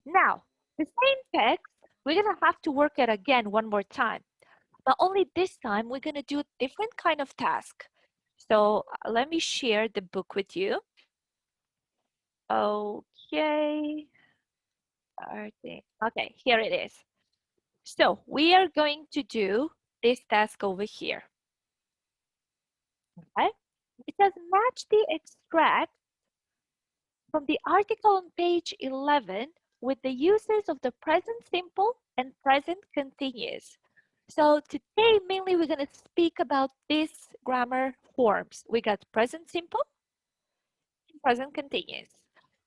Now, the same text, we're going to have to work it again one more time. But only this time, we're going to do a different kind of task. So let me share the book with you. Okay. Okay, here it is. So we are going to do this task over here. Okay? It says match the extract from the article on page 11 with the uses of the present simple and present continuous. So today, mainly we're going to speak about these grammar forms. We got present simple and present continuous.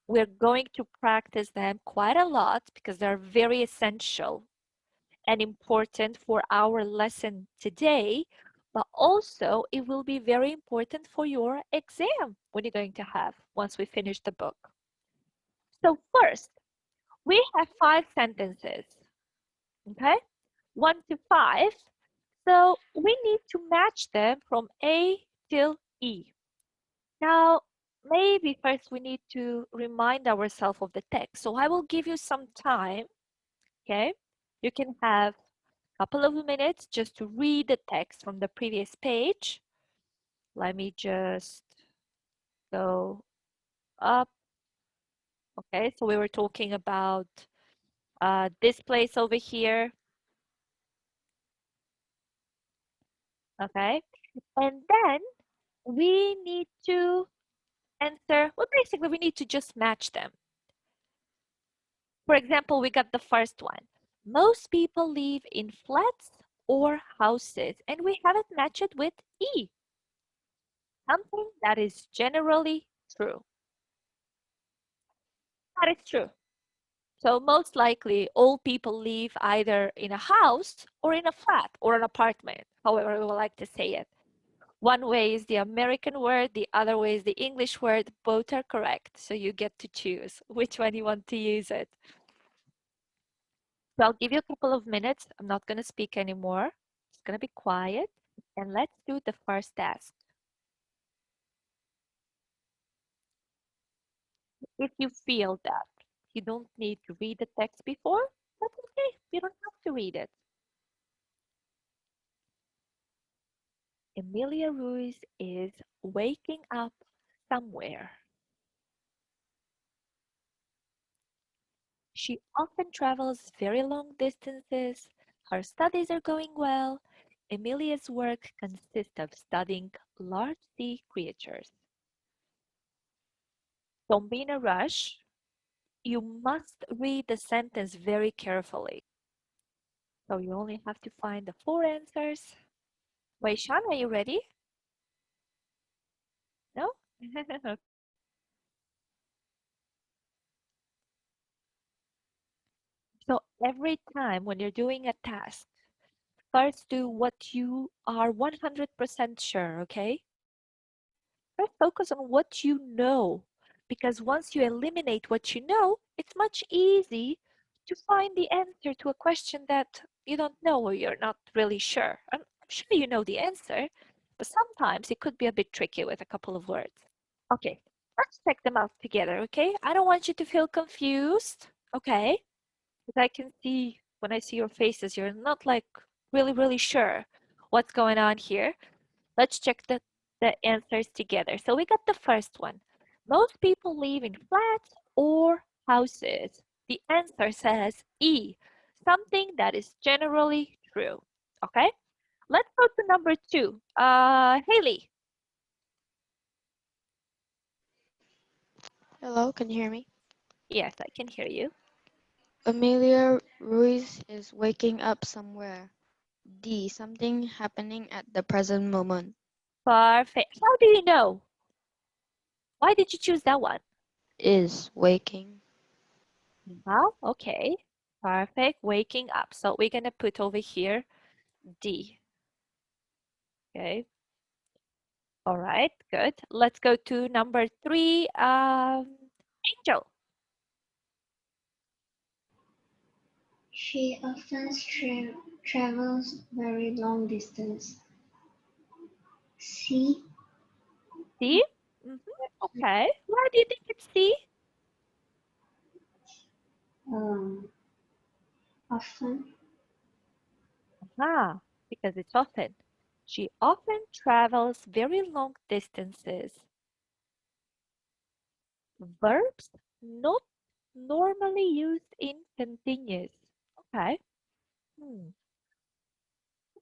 We're going to practice them quite a lot because they're very essential and important for our lesson today, but also it will be very important for your exam when you're going to have once we finish the book. So first, we have 5 sentences, okay? 1 to 5. So we need to match them from A till E. Now, maybe first we need to remind ourselves of the text. So I will give you some time, okay? You can have a couple of minutes just to read the text from the previous page. Let me just go up. Okay, so we were talking about this place over here. Okay, and then we need to answer, well, basically we need to just match them. For example, we got the first one. Most people live in flats or houses, and we have it matched with E, something that is generally true. That is true. So most likely all people live either in a house or in a flat or an apartment, however we would like to say it. One way is the American word, the other way is the English word. Both are correct. So you get to choose which one you want to use it. So I'll give you a couple of minutes. I'm not going to speak anymore. It's going to be quiet. And let's do the first task. If you feel that you don't need to read the text before, that's okay. You don't have to read it. Emilia Ruiz is waking up somewhere. She often travels very long distances. Her studies are going well. Emilia's work consists of studying large sea creatures. Don't be in a rush. You must read the sentence very carefully. So you only have to find the 4 answers. Wait, Sean, are you ready? No? So every time when you're doing a task, first do what you are 100% sure, okay? First focus on what you know, because once you eliminate what you know, it's much easy to find the answer to a question that you don't know or you're not really sure. I'm sure you know the answer, but sometimes it could be a bit tricky with a couple of words. Okay, let's check them out together, okay? I don't want you to feel confused, okay? Because I can see when I see your faces, you're not like really sure what's going on here. Let's check the answers together. So we got the first one. Most people live in flats or houses. The answer says E, something that is generally true. Okay, let's go to number 2. Haley. Hello, can you hear me? Yes, I can hear you. Amelia Ruiz is waking up somewhere. D. Something happening at the present moment. Perfect. How do you know? Why did you choose that one? Is waking. Well, okay. Perfect. Waking up. So we're going to put over here D. Okay. All right. Good. Let's go to number 3. Angel. She often travels very long distance. C. C. Okay. Why do you think it's C? Often. Ah, because it's often. She often travels very long distances. Verbs not normally used in continuous. Okay. Hmm.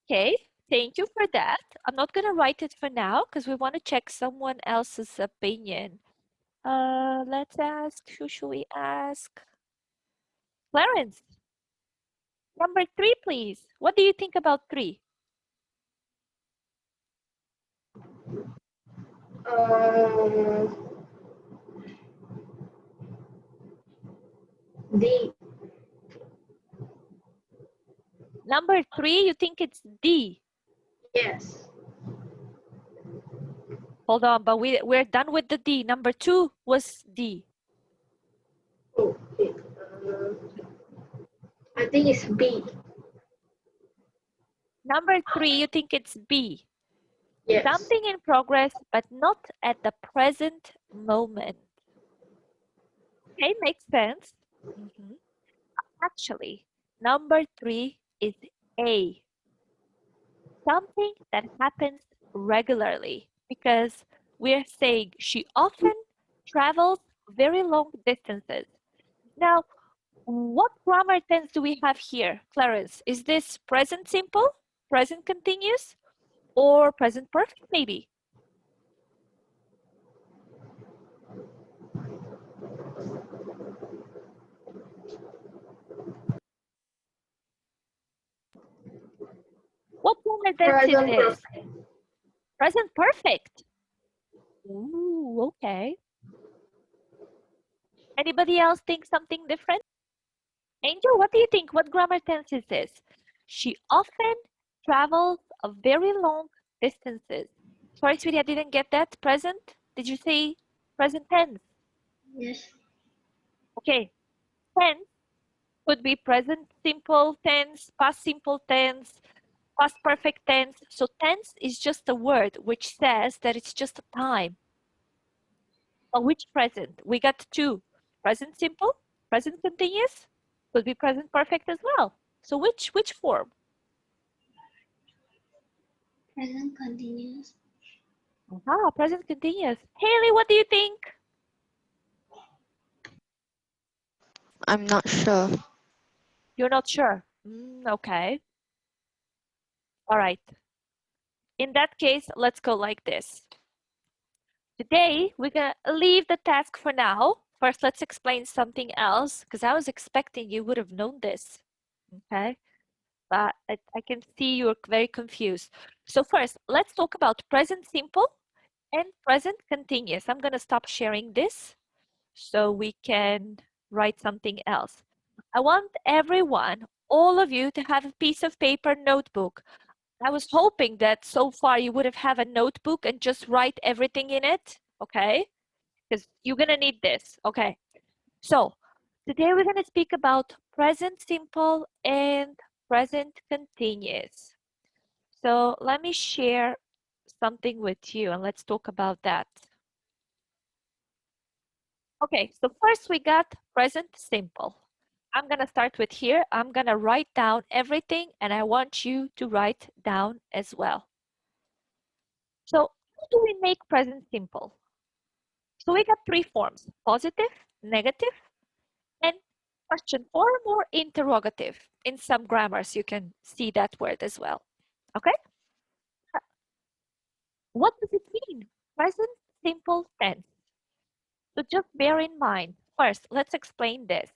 Okay, thank you for that. I'm not going to write it for now because we want to check someone else's opinion. Let's ask, who should we ask? Clarence, number 3, please. What do you think about 3? D. Number 3, you think it's D. Yes. Hold on, but we're done with the D. Number 2 was D. Okay. I think it's B. Number 3, you think it's B. Yes. Something in progress, but not at the present moment. Okay, makes sense. Mhm. Actually, number 3 is A. Something that happens regularly because we're saying she often travels very long distances. Now, what grammar tense do we have here, Clarence? Is this present simple, present continuous, or present perfect maybe? What grammar tense is Present this? perfect. Present perfect. Ooh, okay. Anybody else think something different? Angel, what do you think? What grammar tense is this? She often travels a very long distances. Sorry, sweetie, I didn't get that. Present? Did you say present tense? Yes. Okay. Tense could be present simple tense, past simple tense, past perfect tense. So tense is just a word which says that it's just a time. But which present? We got 2. Present simple, present continuous, could be present perfect as well. So which form? Present continuous. Ah, present continuous. Haley, what do you think? I'm not sure. You're not sure. Okay. All right. In that case, let's go like this. Today, we're going to leave the task for now. First, let's explain something else because I was expecting you would have known this. Okay. But I can see you're very confused. So first, let's talk about present simple and present continuous. I'm going to stop sharing this so we can write something else. I want everyone, all of you, to have a piece of paper notebook. I was hoping that so far you would have a notebook and just write everything in it, okay? Because you're going to need this, okay? So today we're going to speak about present simple and present continuous. So let me share something with you and let's talk about that. Okay, so first we got present simple. I'm going to start with here. I'm going to write down everything and I want you to write down as well. So how do we make present simple? So we got 3 forms, positive, negative, and question form or interrogative. In some grammars, you can see that word as well. Okay? What does it mean? Present simple tense. So just bear in mind. First, let's explain this.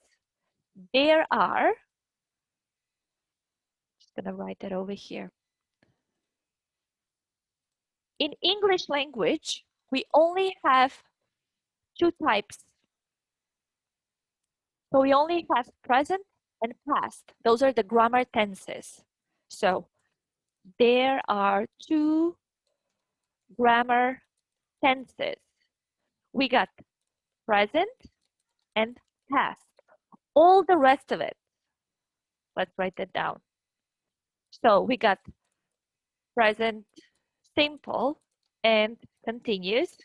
There are, just gonna write that over here. In English language, we only have 2 types. So we only have present and past. Those are the grammar tenses. So there are 2 grammar tenses. We got present and past. All the rest of it, let's write that down. So we got present simple and continuous.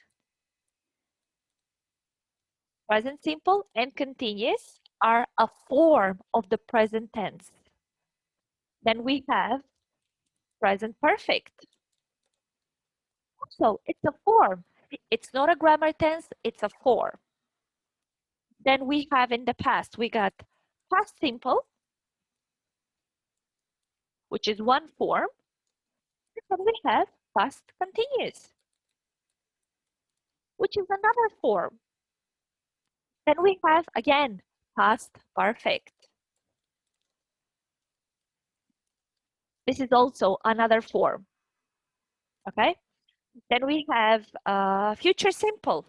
Present simple and continuous. are a form of the present tense. Then we have present perfect. So it's a form. It's not a grammar tense, it's a form. Then we have in the past, we got past simple, which is one form. And then we have past continuous, which is another form. Then we have, again, past perfect. This is also another form, okay? Then we have future simple.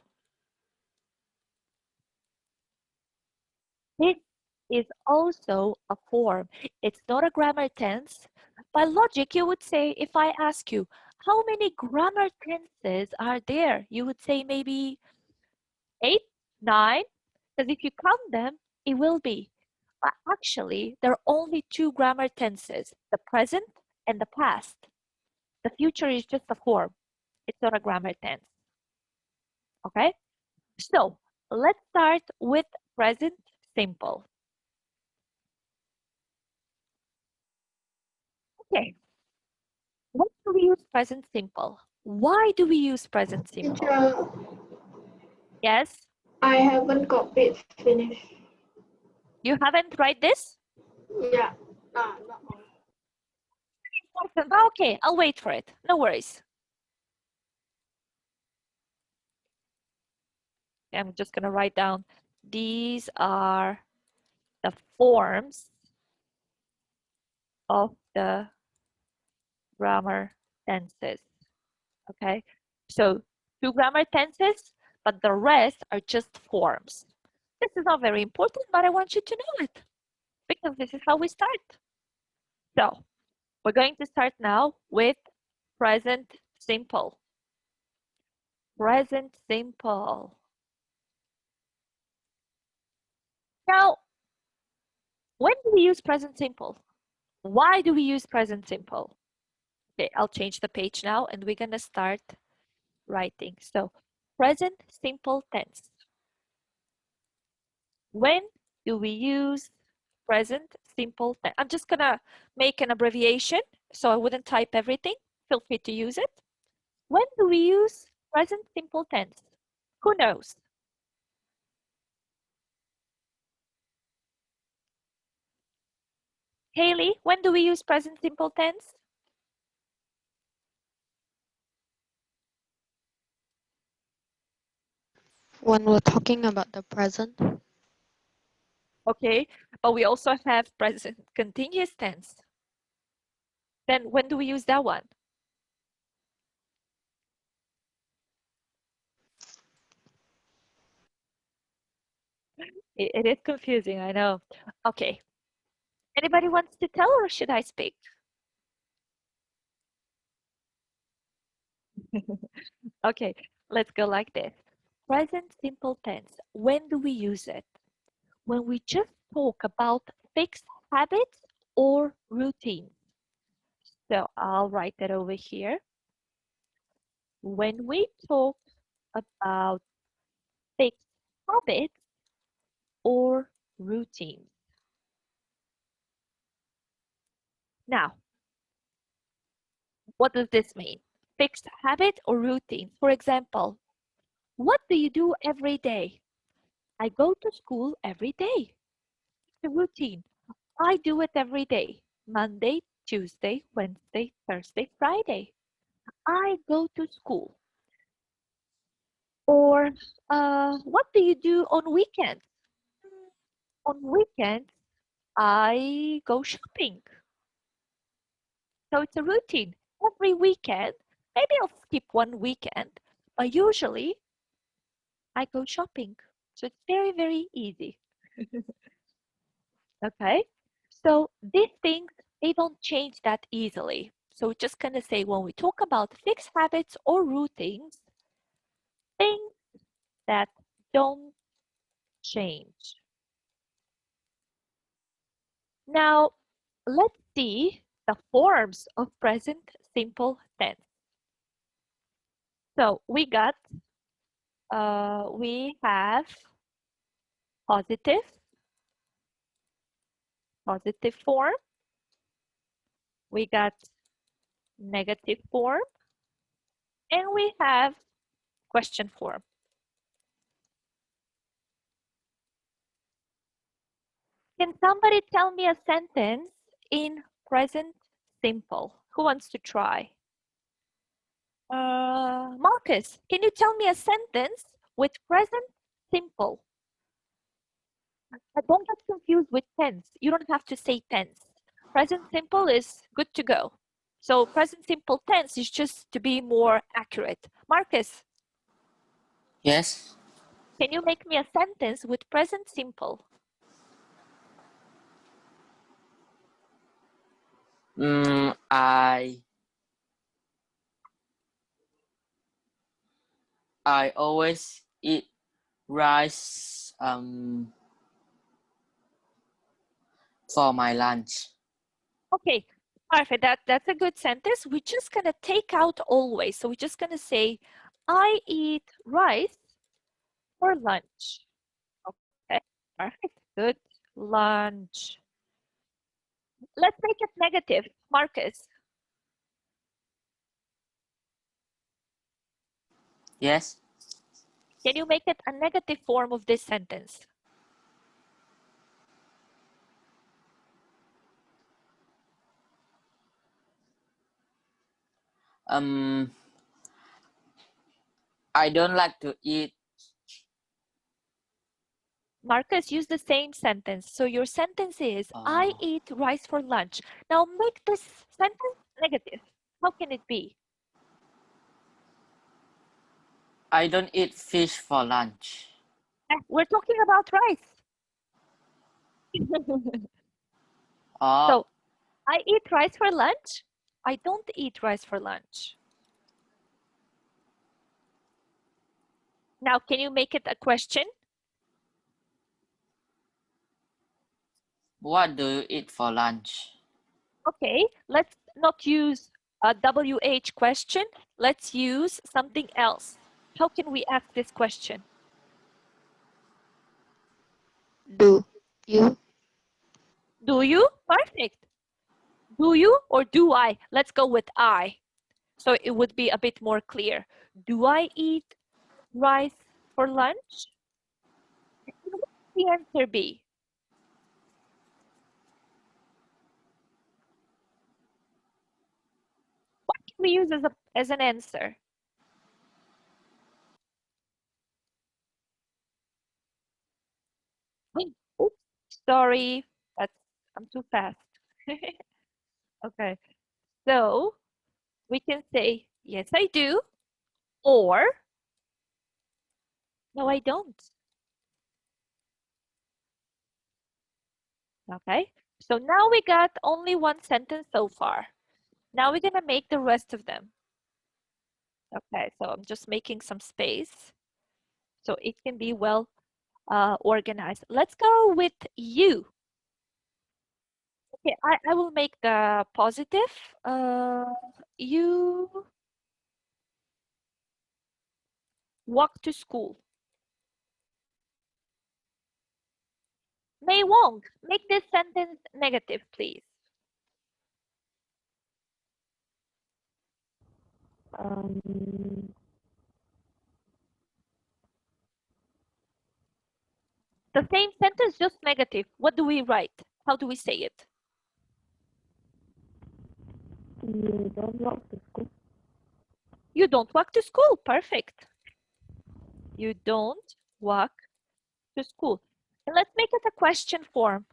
This is also a form. It's not a grammar tense. By logic, you would say, if I ask you, how many grammar tenses are there? You would say maybe 8, 9, because if you count them, it will be. But actually, there are only two grammar tenses, the present and the past. The future is just a form. It's not a grammar tense. Okay? So let's start with present simple. Okay. When do we use present simple? Why do we use present simple? Teacher, Yes? I haven't got it finished. You haven't tried this? Yeah. Not all. Okay, I'll wait for it. No worries. I'm just going to write down. These are the forms of the grammar tenses. Okay, so two grammar tenses, but the rest are just forms. This is not very important, but I want you to know it because this is how we start. So we're going to start now with present simple. Present simple. Now, when do we use present simple? Why do we use present simple? Okay, I'll change the page now and we're going to start writing. So, present simple tense. When do we use present simple tense? I'm just going to make an abbreviation so I wouldn't type everything. Feel free to use it. When do we use present simple tense? Who knows? Haley, when do we use present simple tense? When we're talking about the present, Okay, but we also have present continuous tense. Then when do we use that one? It is confusing, I know. Okay. Anybody wants to tell or should I speak? Okay, let's go like this. Present simple tense. When do we use it? When we just talk about fixed habits or routines. So I'll write that over here. When we talk about fixed habits or routines. Now, what does this mean? Fixed habit or routine? For example, what do you do every day? I go to school every day. It's a routine. I do it every day. Monday, Tuesday, Wednesday, Thursday, Friday. I go to school. Or what do you do on weekends? On weekends, I go shopping. So it's a routine. Every weekend, maybe I'll skip one weekend, but usually I go shopping. So it's very, very easy. Okay. So these things, they don't change that easily. So just gonna say when we talk about fixed habits or routines, things that don't change. Now, let's see the forms of present simple tense. So we have positive, positive form. We got negative form. And we have question form. Can somebody tell me a sentence in present simple? Who wants to try? Marcus, can you tell me a sentence with present simple? Don't get confused with tense. You don't have to say tense. Present simple is good to go. So present simple tense is just to be more accurate. Marcus, Yes. can you make me a sentence with present simple? I always eat rice for my lunch. Okay, perfect. That's a good sentence. We're just gonna take out always. So we're just gonna say, I eat rice for lunch. Okay, perfect. Good. Lunch. Let's make it negative. Marcus, Yes. can you make it a negative form of this sentence? I don't like to eat. Marcus, use the same sentence. So your sentence is, I eat rice for lunch. Now make this sentence negative. How can it be? I don't eat fish for lunch. We're talking about rice. So I eat rice for lunch. I don't eat rice for lunch. Now, can you make it a question? What do you eat for lunch? Okay, let's not use a WH question. Let's use something else. How can we ask this question? Do you? Do you? Perfect. Do you or do I? Let's go with I. So it would be a bit more clear. Do I eat rice for lunch? What would the answer be? What can we use as an answer? Oops, sorry, I'm too fast. Okay, so we can say, yes, I do, or no, I don't. Okay, so now we got only one sentence so far. Now we're gonna make the rest of them. Okay, so I'm just making some space so it can be well organized. Let's go with you. Okay, I will make the positive. You walk to school. May Wong, make this sentence negative, please. The same sentence, just negative. What do we write? How do we say it? You don't walk to school. You don't walk to school. Perfect. You don't walk to school. And let's make it a question form.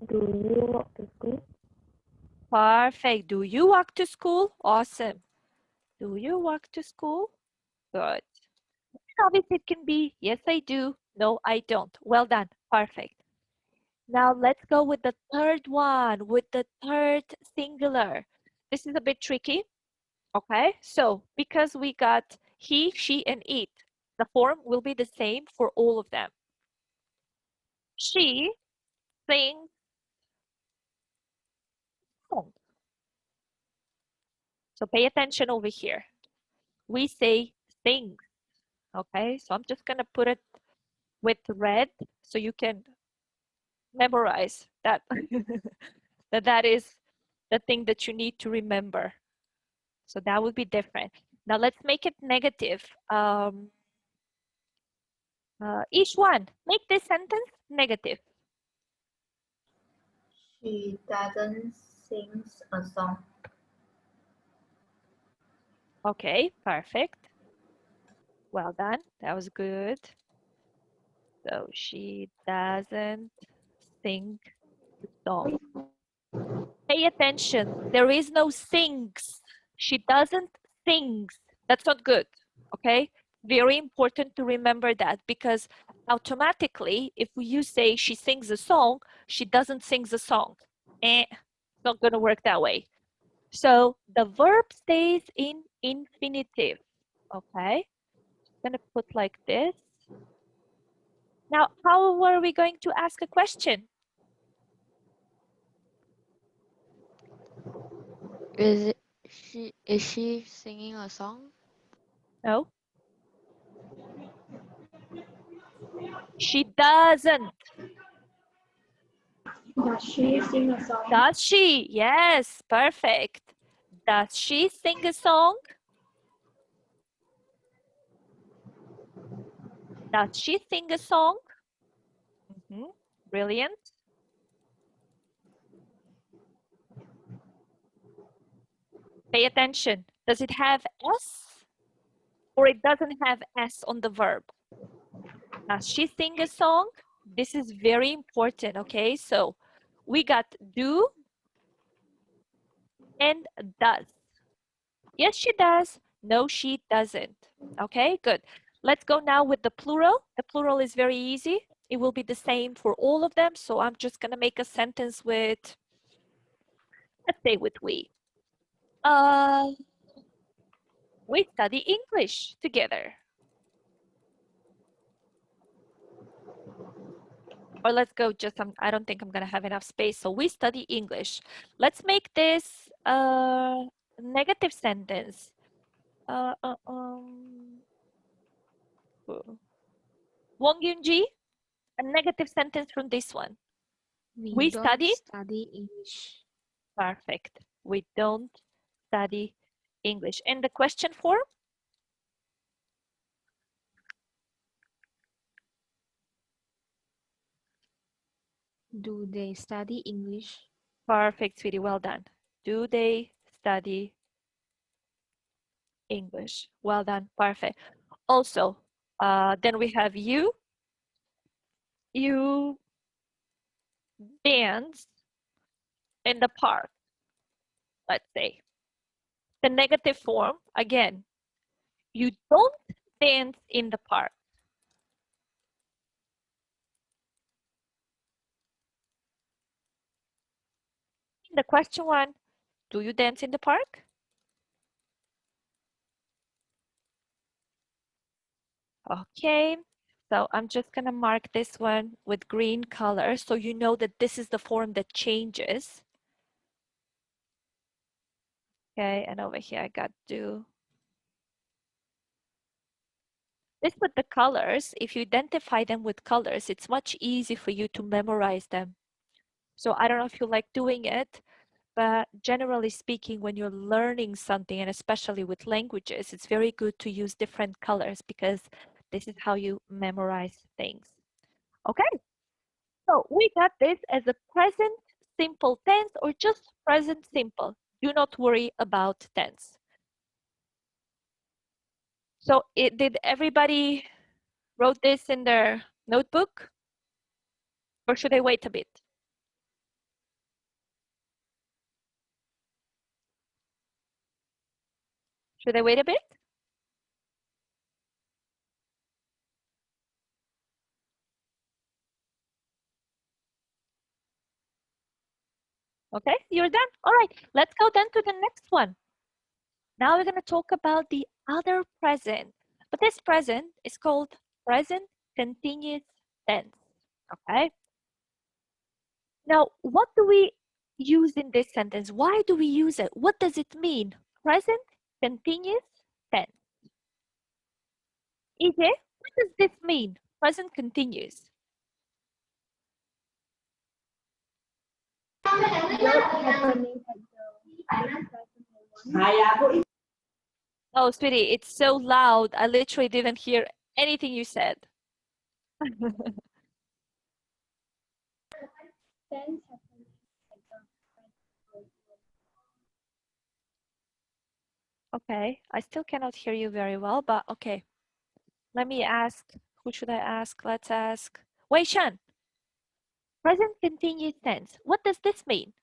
Do you walk to school? Perfect. Do you walk to school? Awesome. Do you walk to school? Good. Obviously, it can be yes, I do. No, I don't. Well done. Perfect. Now let's go with the third one, with the third singular. This is a bit tricky. Okay, so because we got he, she, and it, the form will be the same for all of them. She sings songs. So pay attention over here. We say sings. Okay, so I'm just gonna put it with red so you can memorize that. that is the thing that you need to remember. So that would be different. Now let's make it negative. Each one, make this sentence negative. She doesn't sing a song. Okay, perfect. Well done. That was good. So she doesn't sing the song. Pay attention. There is no sings. She doesn't sings. That's not good. Okay? Very important to remember that because automatically, if you say she sings a song, she doesn't sing the song. It's not going to work that way. So the verb stays in infinitive. Okay? I'm going to put like this. Now, how are we going to ask a question? Is she singing a song? No. She doesn't. Does she sing a song? Does she? Yes, perfect. Does she sing a song? Does she sing a song? Brilliant. Pay attention. Does it have S or it doesn't have S on the verb? Does she sing a song? This is very important, okay? So we got do and does. Yes, she does. No, she doesn't. Okay, good. Let's go now with the plural. The plural is very easy. It will be the same for all of them. So I'm just going to make a sentence with, let's say with we. We study English together. Or let's go just, I don't think I'm going to have enough space. So we study English. Let's make this a negative sentence. Wong Yun-ji, a negative sentence from this one. We don't study? study English. Perfect. We don't study English. And the question form? Do they study English? Perfect, sweetie. Well done. Do they study English? Well done. Perfect. Also, then we have you. You dance in the park, let's say. The negative form, again, you don't dance in the park. The question one, do you dance in the park? Okay, so I'm just gonna mark this one with green color so you know that this is the form that changes. Okay, and over here I got do. This with the colors, if you identify them with colors, it's much easier for you to memorize them. So I don't know if you like doing it, but generally speaking, when you're learning something, and especially with languages, it's very good to use different colors because this is how you memorize things. Okay, so we got this as a present simple tense or just present simple. Do not worry about tense. So did everybody wrote this in their notebook? Or should I wait a bit? Should I wait a bit? Okay, you're done. All right, let's go then to the next one. Now we're going to talk about the other present. But this present is called present continuous tense. Okay. Now, what do we use in this sentence? Why do we use it? What does it mean? Present continuous tense. EJ, what does this mean? Present continuous. Job happening at the present moment. Oh, sweetie, it's so loud. I literally didn't hear anything you said. Things happening at the present moment. Okay, I still cannot hear you very well, but okay. Let me ask. Who should I ask? Let's ask Wei Shan. Present continuous tense. What does this mean?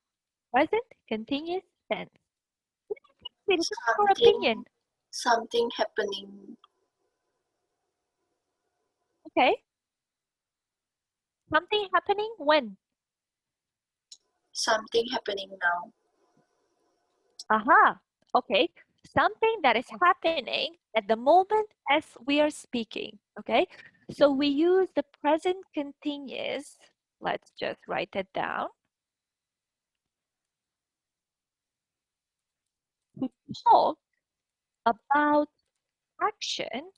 Present continuous tense. Sweetie, what's your opinion? Something happening. Okay. Something happening when? Something happening now. Aha. Okay. Something that is happening at the moment as we are speaking. Okay. So we use the present continuous. Let's just write it down. To talk about action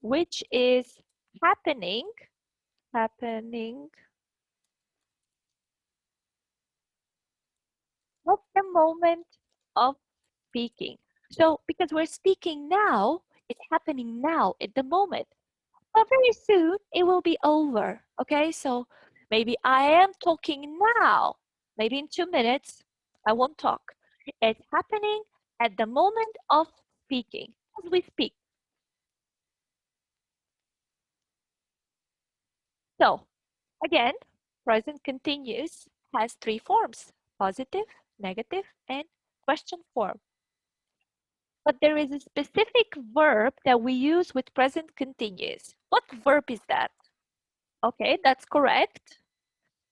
which is happening at the moment of speaking. So because we're speaking now, it's happening now at the moment. But very soon it will be over. Okay, so maybe I am talking now. Maybe in 2 minutes I won't talk. It's happening at the moment of speaking as we speak. So again, present continuous has 3 forms: positive, negative, and question form. But there is a specific verb that we use with present continuous. What verb is that? Okay, that's correct.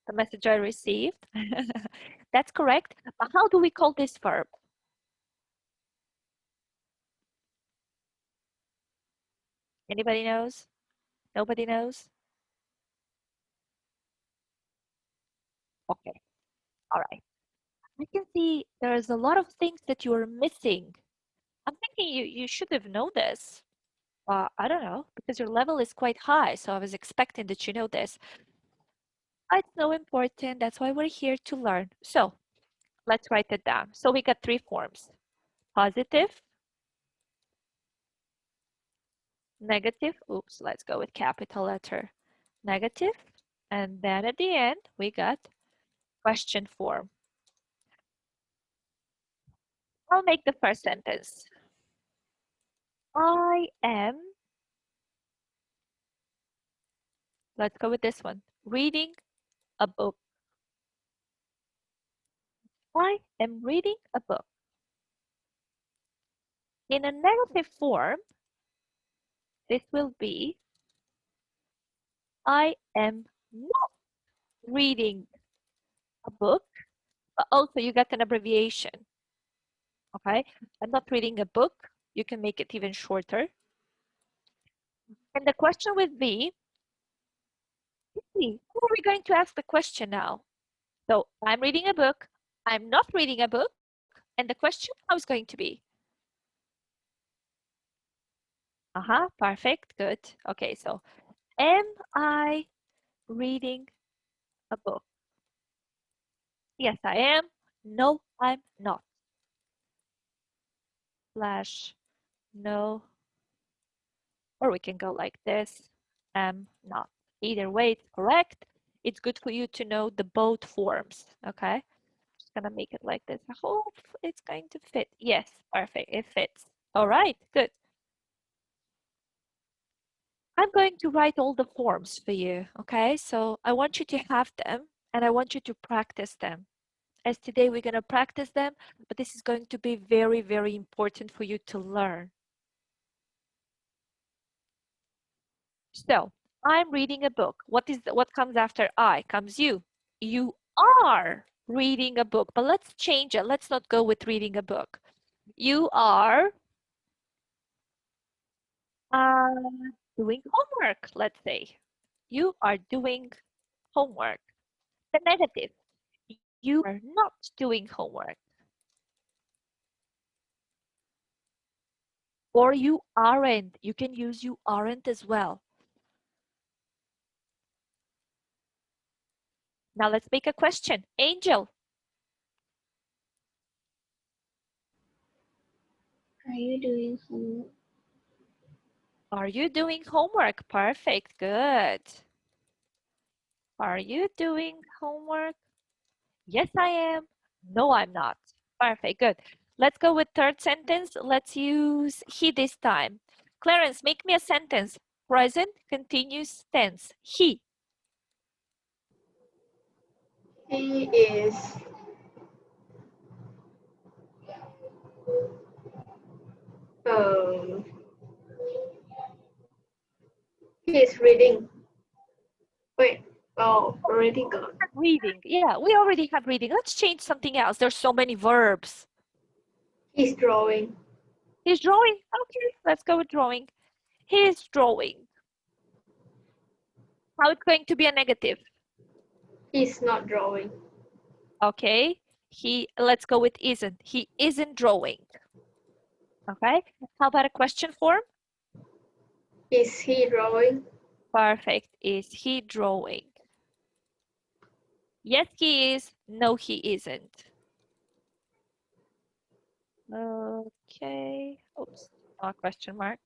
The message I received. That's correct. But how do we call this verb? Anybody knows? Nobody knows? Okay, all right. I can see there's a lot of things that you're missing. I'm thinking you should have known this. I don't know, because your level is quite high, so I was expecting that you know this. It's so important. That's why we're here to learn. So let's write it down. So we got 3 forms: positive, negative. Oops, let's go with capital letter. Negative. And then at the end, we got question form. I'll make the first sentence. I am, let's go with this one, reading a book. I am reading a book. In a negative form, this will be I am not reading a book, but also you got an abbreviation. Okay, I'm not reading a book. You can make it even shorter. And the question would be, who are we going to ask the question now? So I'm reading a book. I'm not reading a book. And the question, how is going to be? Perfect, good. Okay, so am I reading a book? Yes, I am. No, I'm not. Slash no, or we can go like this, am not. Either way, it's correct. It's good for you to know the both forms, okay? Just gonna make it like this. I hope it's going to fit. Yes, perfect, it fits. All right, good. I'm going to write all the forms for you, okay? So I want you to have them and I want you to practice them. As today we're going to practice them, but this is going to be very, very important for you to learn. So I'm reading a book. What comes after I? Comes you. You are reading a book, but let's change it. Let's not go with reading a book. You are doing homework, let's say. You are doing homework. The negative, you are not doing homework. or you aren't. You can use you aren't as well. Now let's make a question. Angel, Are you doing homework? are you doing homework? Perfect, good. Are you doing homework? Yes, I am. No, I'm not. Perfect, good. Let's go with third sentence. Let's use he this time. Clarence, make me a sentence. Present continuous tense. He. He is um he is reading. Wait, oh, already gone. Reading. Yeah, we already have reading. Let's change something else. There's so many verbs. He's drawing. He's drawing. Okay, let's go with drawing. He's drawing. How it's going to be a negative? He's not drawing. Okay. Let's go with isn't. He isn't drawing. Okay. How about a question form? Is he drawing? Perfect. Is he drawing? Yes, he is. No, he isn't. Okay. Oops. Oh, question mark.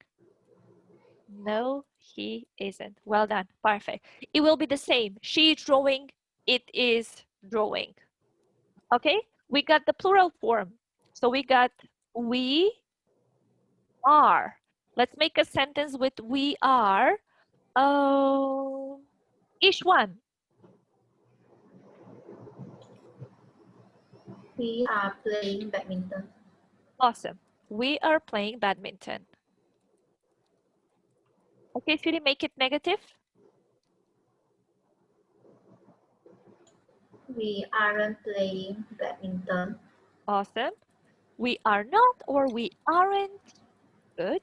No, he isn't. Well done. Perfect. It will be the same. She is drawing. It is drawing. Okay. We got the plural form. So we got we are. Let's make a sentence with we are. Oh, each one. We are playing badminton. Awesome. We are playing badminton. Okay, Siri, make it negative. We aren't playing badminton. Awesome. We are not or we aren't. Good.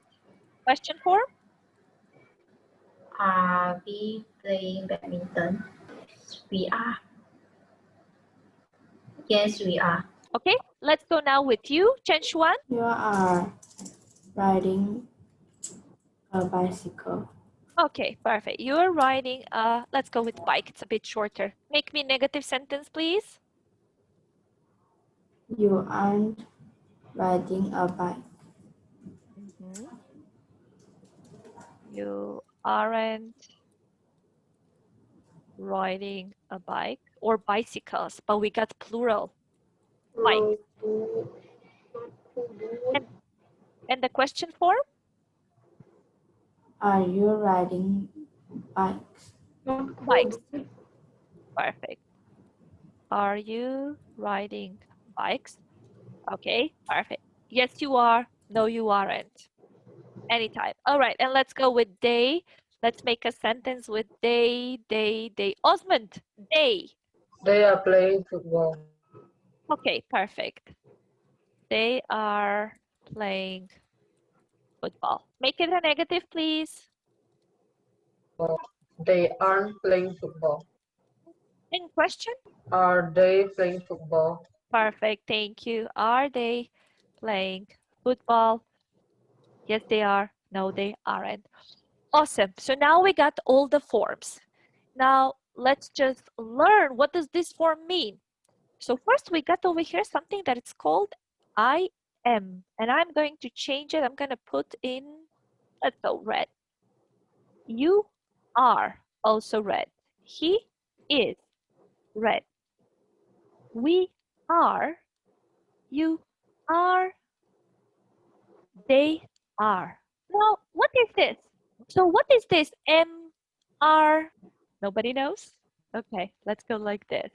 Question form. Are we playing badminton? We are. Yes, we are. Okay, let's go now with you, Chen Xuan. You are riding a bicycle. Okay, perfect. You're riding let's go with bike. It's a bit shorter. Make me a negative sentence, please. You aren't riding a bike. Mhm. You aren't riding a bike or bicycles, but we got plural. Bike. Road to And, and the question form? Are you riding bikes? Bikes. Perfect. Are you riding bikes? Okay, perfect. Yes, you are. No, you aren't. Anytime. All right, and let's go with they. Let's make a sentence with they. Osmond, they. They are playing football. Okay, perfect. They are playing football. Make it a negative, please. They aren't playing football. In question? Are they playing football? Perfect, thank you. Are they playing football? Yes, they are. No, they aren't. Awesome. So now we got all the forms. Now let's just learn what does this form mean. So first we got over here something that it's called I am, and I'm going to change it. I'm going to put in, let's go red. You are also red. He is red. We are, you are, they are. Now, what is this? So what is this M, R? Nobody knows? Okay, let's go like this.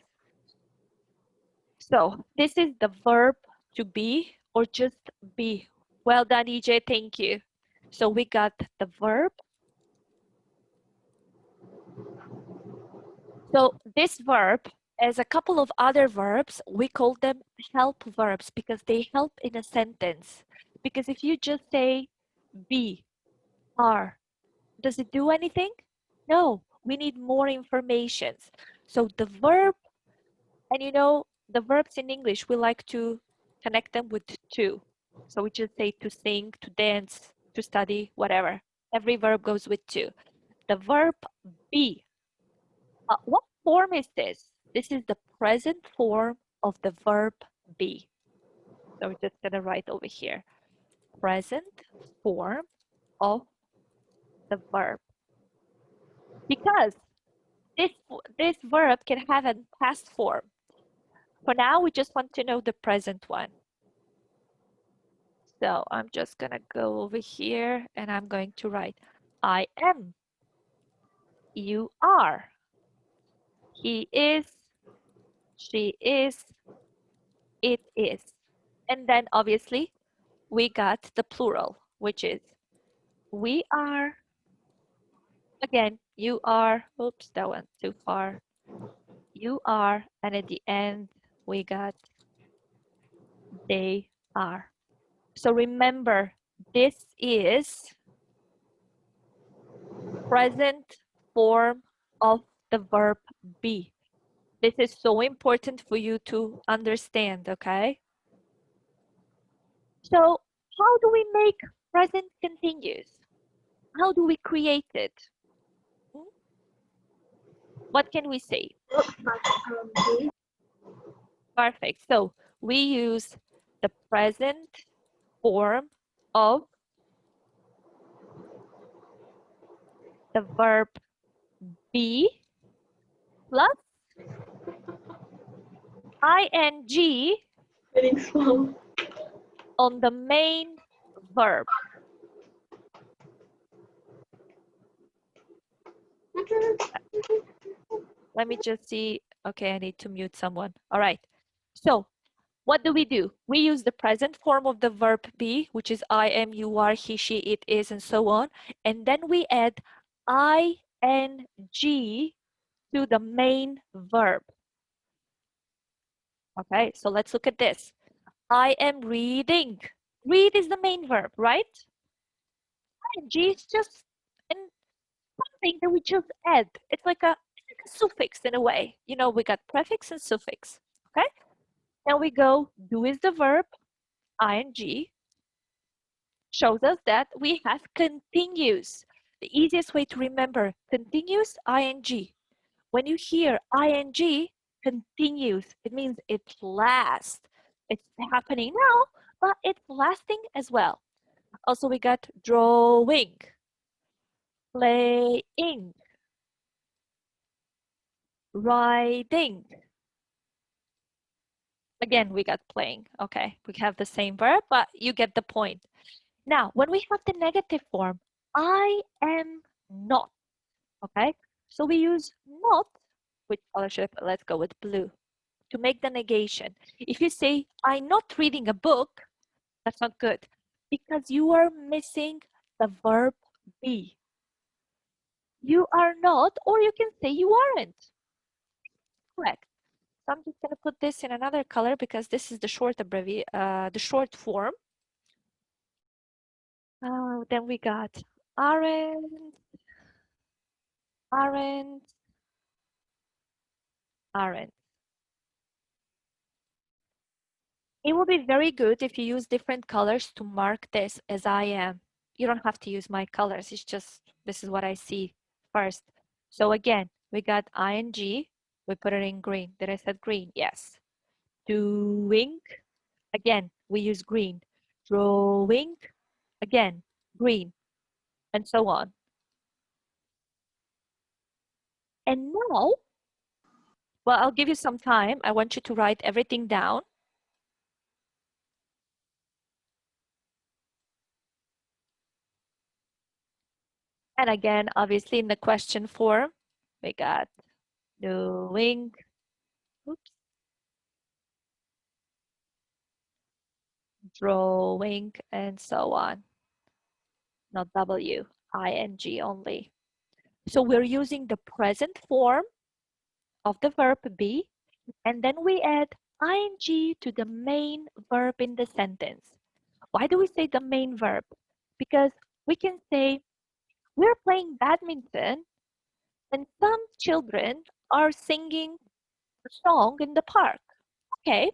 So this is the verb to be or just be. Well done, EJ, thank you. So we got the verb. So this verb, as a couple of other verbs, we call them help verbs because they help in a sentence. Because if you just say be, are, does it do anything? No, we need more information. So the verb, and you know, the verbs in English, we like to connect them with to. So we just say to sing, to dance, to study whatever. Every verb goes with two. The verb be. What form is this? This is the present form of the verb be. So we're just gonna write over here. Present form of the verb. Because this verb can have a past form. For now, we just want to know the present one. So I'm just gonna go over here and I'm going to write I am, you are, he is, she is, it is. And then obviously we got the plural, which is we are, again, you are, oops, that went too far. You are, and at the end we got they are. So remember, this is present form of the verb be. This is so important for you to understand, okay? So how do we make present continuous? How do we create it? What can we say? Perfect. So we use the present form of the verb be plus ing on the main verb. Let me just see. Okay, I need to mute someone. All right. So what do? We use the present form of the verb be, which is I am, you are, he, she, it is, and so on. And then we add ing to the main verb. Okay, so let's look at this. I am reading. Read is the main verb, right? Ing is just something that we just add. It's like a suffix in a way. You know, we got prefix and suffix. Okay? Now we go, do is the verb, ing, shows us that we have continuous. The easiest way to remember continuous, ing. When you hear ing, continuous, it means it lasts. It's happening now, but it's lasting as well. Also, we got drawing, playing, riding. Again, we got playing. Okay, we have the same verb, but you get the point. Now, when we have the negative form, I am not. Okay, so we use not, which color should I put? Let's go with blue, to make the negation. If you say, I'm not reading a book, that's not good, because you are missing the verb be. You are not, or you can say you aren't. Correct. So I'm just going to put this in another color because this is the short the short form. Then we got aren't, aren't, aren't. It will be very good if you use different colors to mark this as I am. You don't have to use my colors. It's just, this is what I see first. So again, we got ing. We put it in green. Did I said green? Yes. Doing. Again, we use green. Drawing. Again, green. And so on. And now, well, I'll give you some time. I want you to write everything down. And again, obviously in the question form, we got doing, oops, drawing, and so on. Not W, ing only. So we're using the present form of the verb be, and then we add ing to the main verb in the sentence. Why do we say the main verb? Because we can say, we're playing badminton and some children are singing a song in the park. Okay,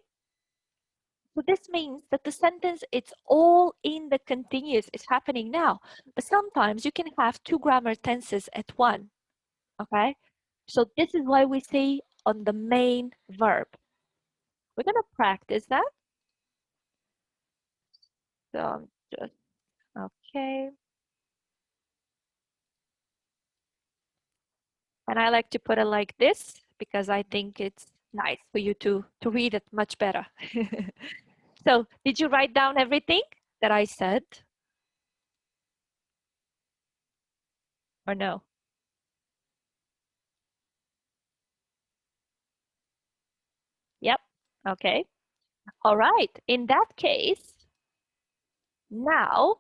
So this means that the sentence, it's all in the continuous. It's happening now. But sometimes you can have two grammar tenses at one. Okay? So this is why we say on the main verb. We're going to practice that. So I'm just, okay. And I like to put it like this because I think it's nice for you to read it much better. So did you write down everything that I said? Or no? Yep. Okay. All right. In that case, now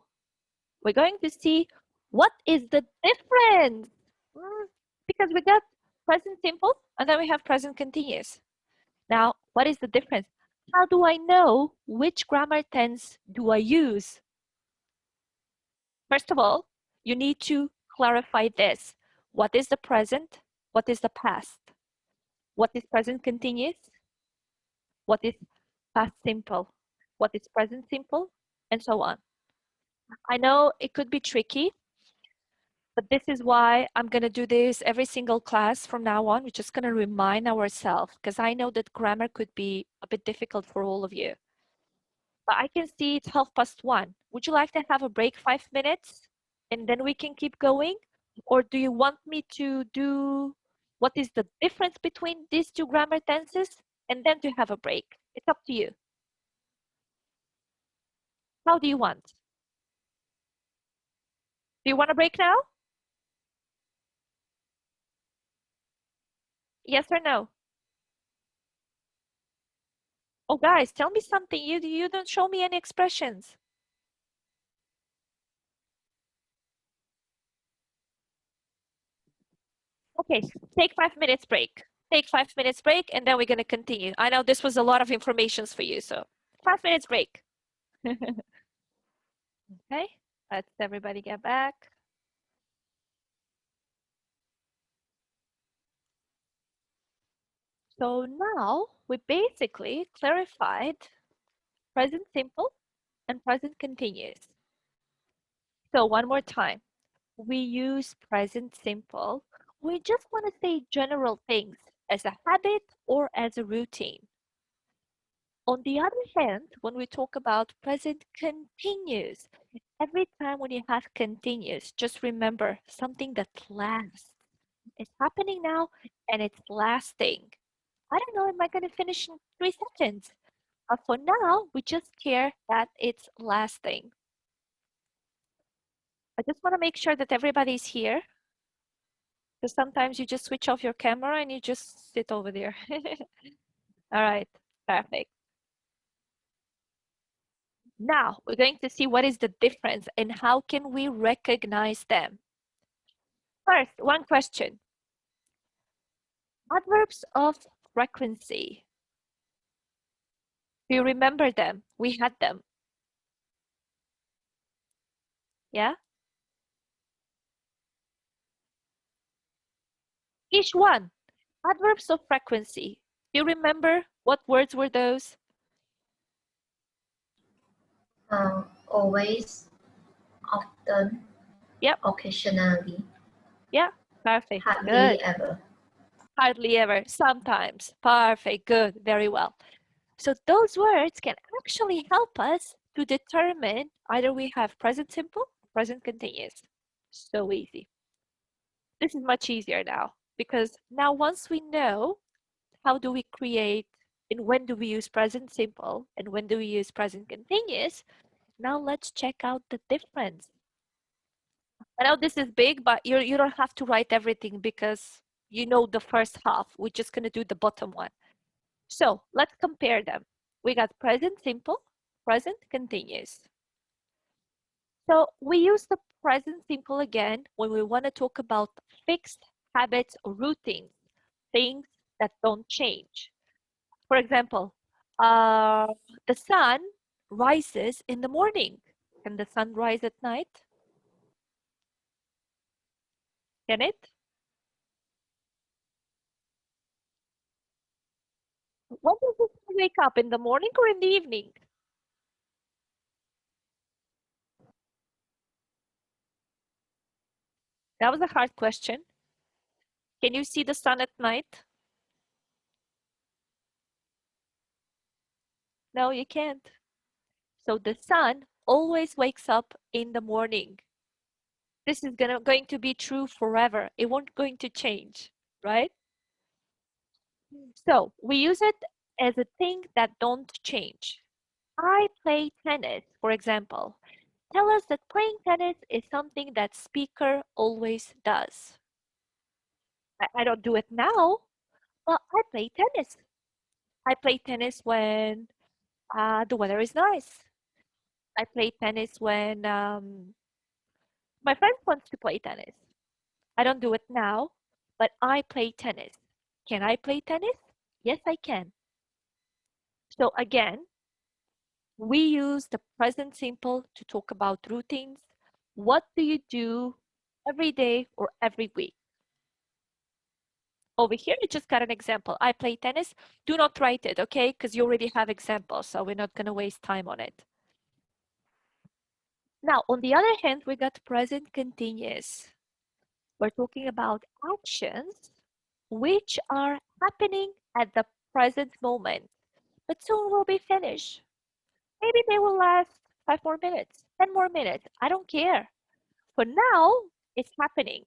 we're going to see what is the difference. Because we got present simple and then we have present continuous. Now, what is the difference? How do I know which grammar tense do I use? First of all, you need to clarify this. What is the present? What is the past? What is present continuous? What is past simple? What is present simple? And so on. I know it could be tricky, but this is why I'm going to do this every single class from now on. We're just going to remind ourselves because I know that grammar could be a bit difficult for all of you. But I can see it's 1:30. Would you like to have a break 5 minutes and then we can keep going? Or do you want me to do what is the difference between these two grammar tenses and then to have a break? It's up to you. How do you want? Do you want a break now? Yes or no? Oh, guys, tell me something. You don't show me any expressions. Okay, take 5 minutes break. Take 5 minutes break, and then we're going to continue. I know this was a lot of information for you, so 5 minutes break. Okay, let's everybody get back. So now we basically clarified present simple and present continuous. So one more time, we use present simple. We just want to say general things as a habit or as a routine. On the other hand, when we talk about present continuous, every time when you have continuous, just remember something that lasts. It's happening now and it's lasting. I don't know, am I going to finish in 3 seconds? But for now, we just care that it's lasting. I just want to make sure that everybody's here. Because sometimes you just switch off your camera and you just sit over there. All right, perfect. Now we're going to see what is the difference and how can we recognize them. First, one question. Adverbs of frequency. Do you remember them? We had them. Yeah? Each one. Adverbs of frequency. Do you remember what words were those? Always, often, Yep. occasionally, Yeah, perfect. hardly Good. ever. Hardly ever. Sometimes. Perfect. Good. Very well. So those words can actually help us to determine either we have present simple, present continuous. So easy. This is much easier now because now once we know how do we create and when do we use present simple and when do we use present continuous, now let's check out the difference. I know this is big, but you don't have to write everything because you know the first half. We're just going to do the bottom one. So let's compare them. We got present simple, present continuous. So we use the present simple again when we want to talk about fixed habits or routines, things that don't change. For example, the sun rises in the morning. Can the sun rise at night? Can it? When does the sun wake up, in the morning or in the evening? That was a hard question. Can you see the sun at night? No, you can't. So the sun always wakes up in the morning. This is going to be true forever. It won't going to change, right? So we use it as a thing that don't change. I play tennis, for example. Tell us that playing tennis is something that speaker always does. I don't do it now, but I play tennis. I play tennis when the weather is nice. I play tennis when my friend wants to play tennis. I don't do it now, but I play tennis. Can I play tennis? Yes, I can. So again, we use the present simple to talk about routines. What do you do every day or every week? Over here, you just got an example. I play tennis. Do not write it, okay? Because you already have examples, so we're not going to waste time on it. Now, on the other hand, we got present continuous. We're talking about actions which are happening at the present moment, but soon will be finished. Maybe they will last 5 more minutes, 10 more minutes. I don't care. For now, it's happening.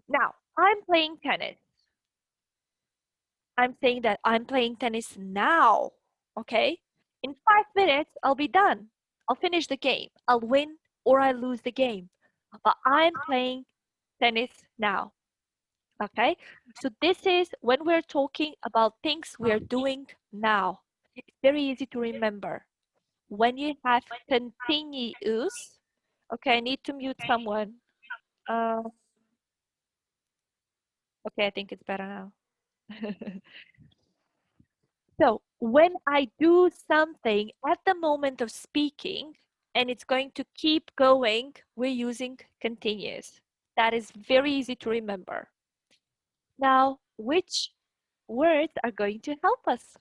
Now, I'm playing tennis. I'm saying that I'm playing tennis now, okay? In 5 minutes, I'll be done. I'll finish the game. I'll win or I lose the game. But I'm playing tennis now, okay? So this is when we're talking about things we are doing now. It's very easy to remember. When you have continuous, okay, I need to mute someone. Uh, okay, I think it's better now. So when I do something at the moment of speaking and it's going to keep going, we're using continuous. That is very easy to remember. Now, which words are going to help us?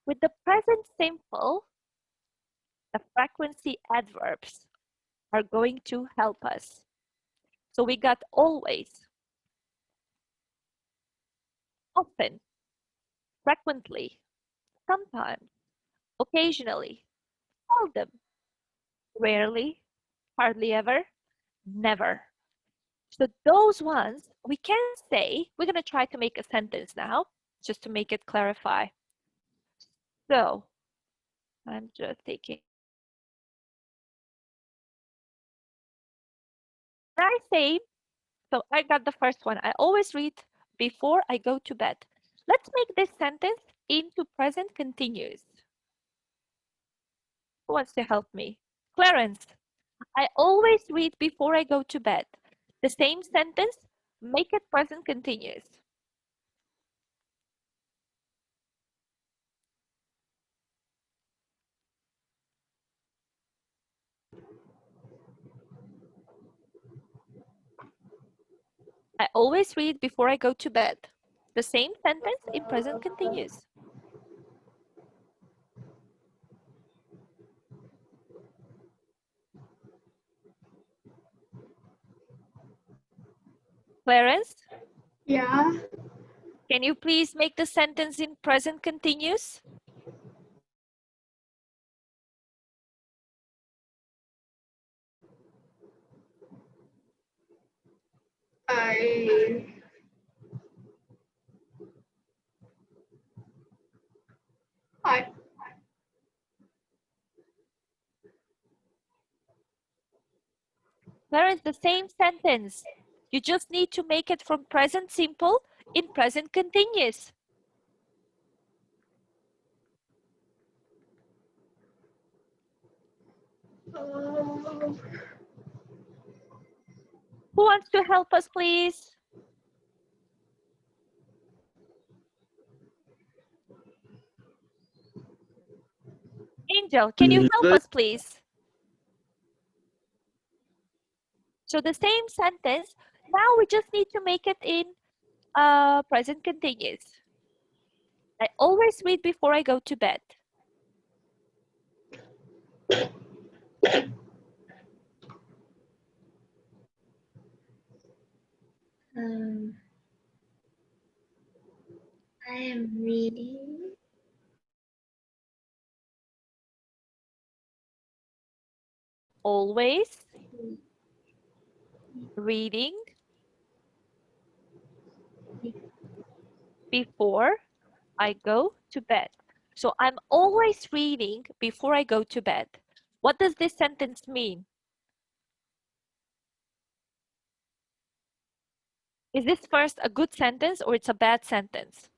With the present simple, the frequency adverbs are going to help us. So we got always, often, frequently, sometimes, occasionally, seldom, rarely, hardly ever, never. So those ones we can say, we're going to try to make a sentence now, just to make it clarify. So I'm just taking. I say, so I got the first one. I always read before I go to bed. Let's make this sentence into present continuous. Who wants to help me? Clarence, I always read before I go to bed. The same sentence, make it present continuous. I always read before I go to bed. The same sentence in present continuous. Clarence, Yeah. can you please make the sentence in present continuous? I I Clarence, the same sentence. You just need to make it from present simple in present continuous. Who wants to help us, please? Angel, can you help us, please? So the same sentence, now we just need to make it in present continuous. I always read before I go to bed. Um, I am reading. Always reading before I go to bed. So I'm always reading before I go to bed. What does this sentence mean? Is this first a good sentence or it's a bad sentence?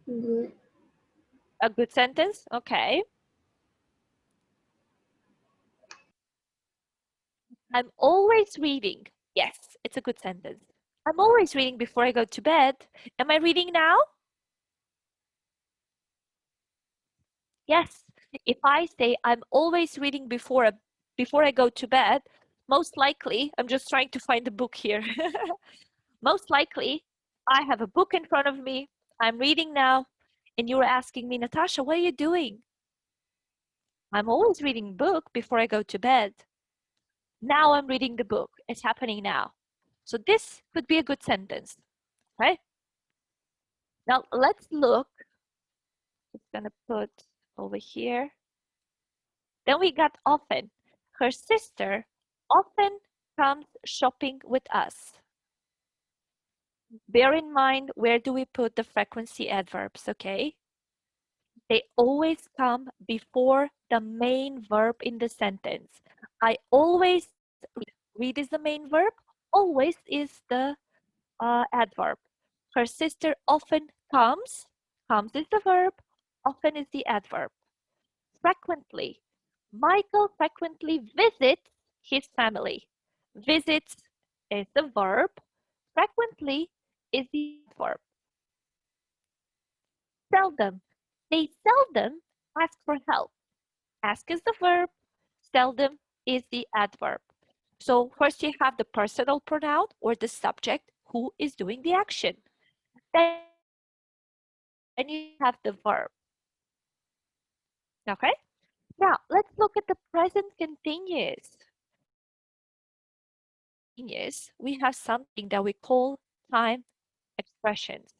Good. A good sentence? Okay. I'm always reading. Yes, it's a good sentence. I'm always reading before I go to bed. Am I reading now? Yes. If I say I'm always reading before I go to bed, most likely, I'm just trying to find the book here. Most likely, I have a book in front of me. I'm reading now, and you're asking me, Natasha, what are you doing? I'm always reading book before I go to bed. Now I'm reading the book. It's happening now. So this could be a good sentence, right? Now let's look. Just gonna put over here. Then we got often. Her sister often comes shopping with us. Bear in mind, where do we put the frequency adverbs, okay? They always come before the main verb in the sentence. I always read. Read is the main verb. Always is the adverb. Her sister often comes. Comes is the verb. Often is the adverb. Frequently. Michael frequently visits his family. Visits is the verb. Frequently is the adverb. Seldom. They seldom ask for help. Ask is the verb. Seldom is the adverb. So first you have the personal pronoun or the subject who is doing the action. Then you have the verb. Okay? Now let's look at the present continuous. Continuous, we have something that we call time expressions.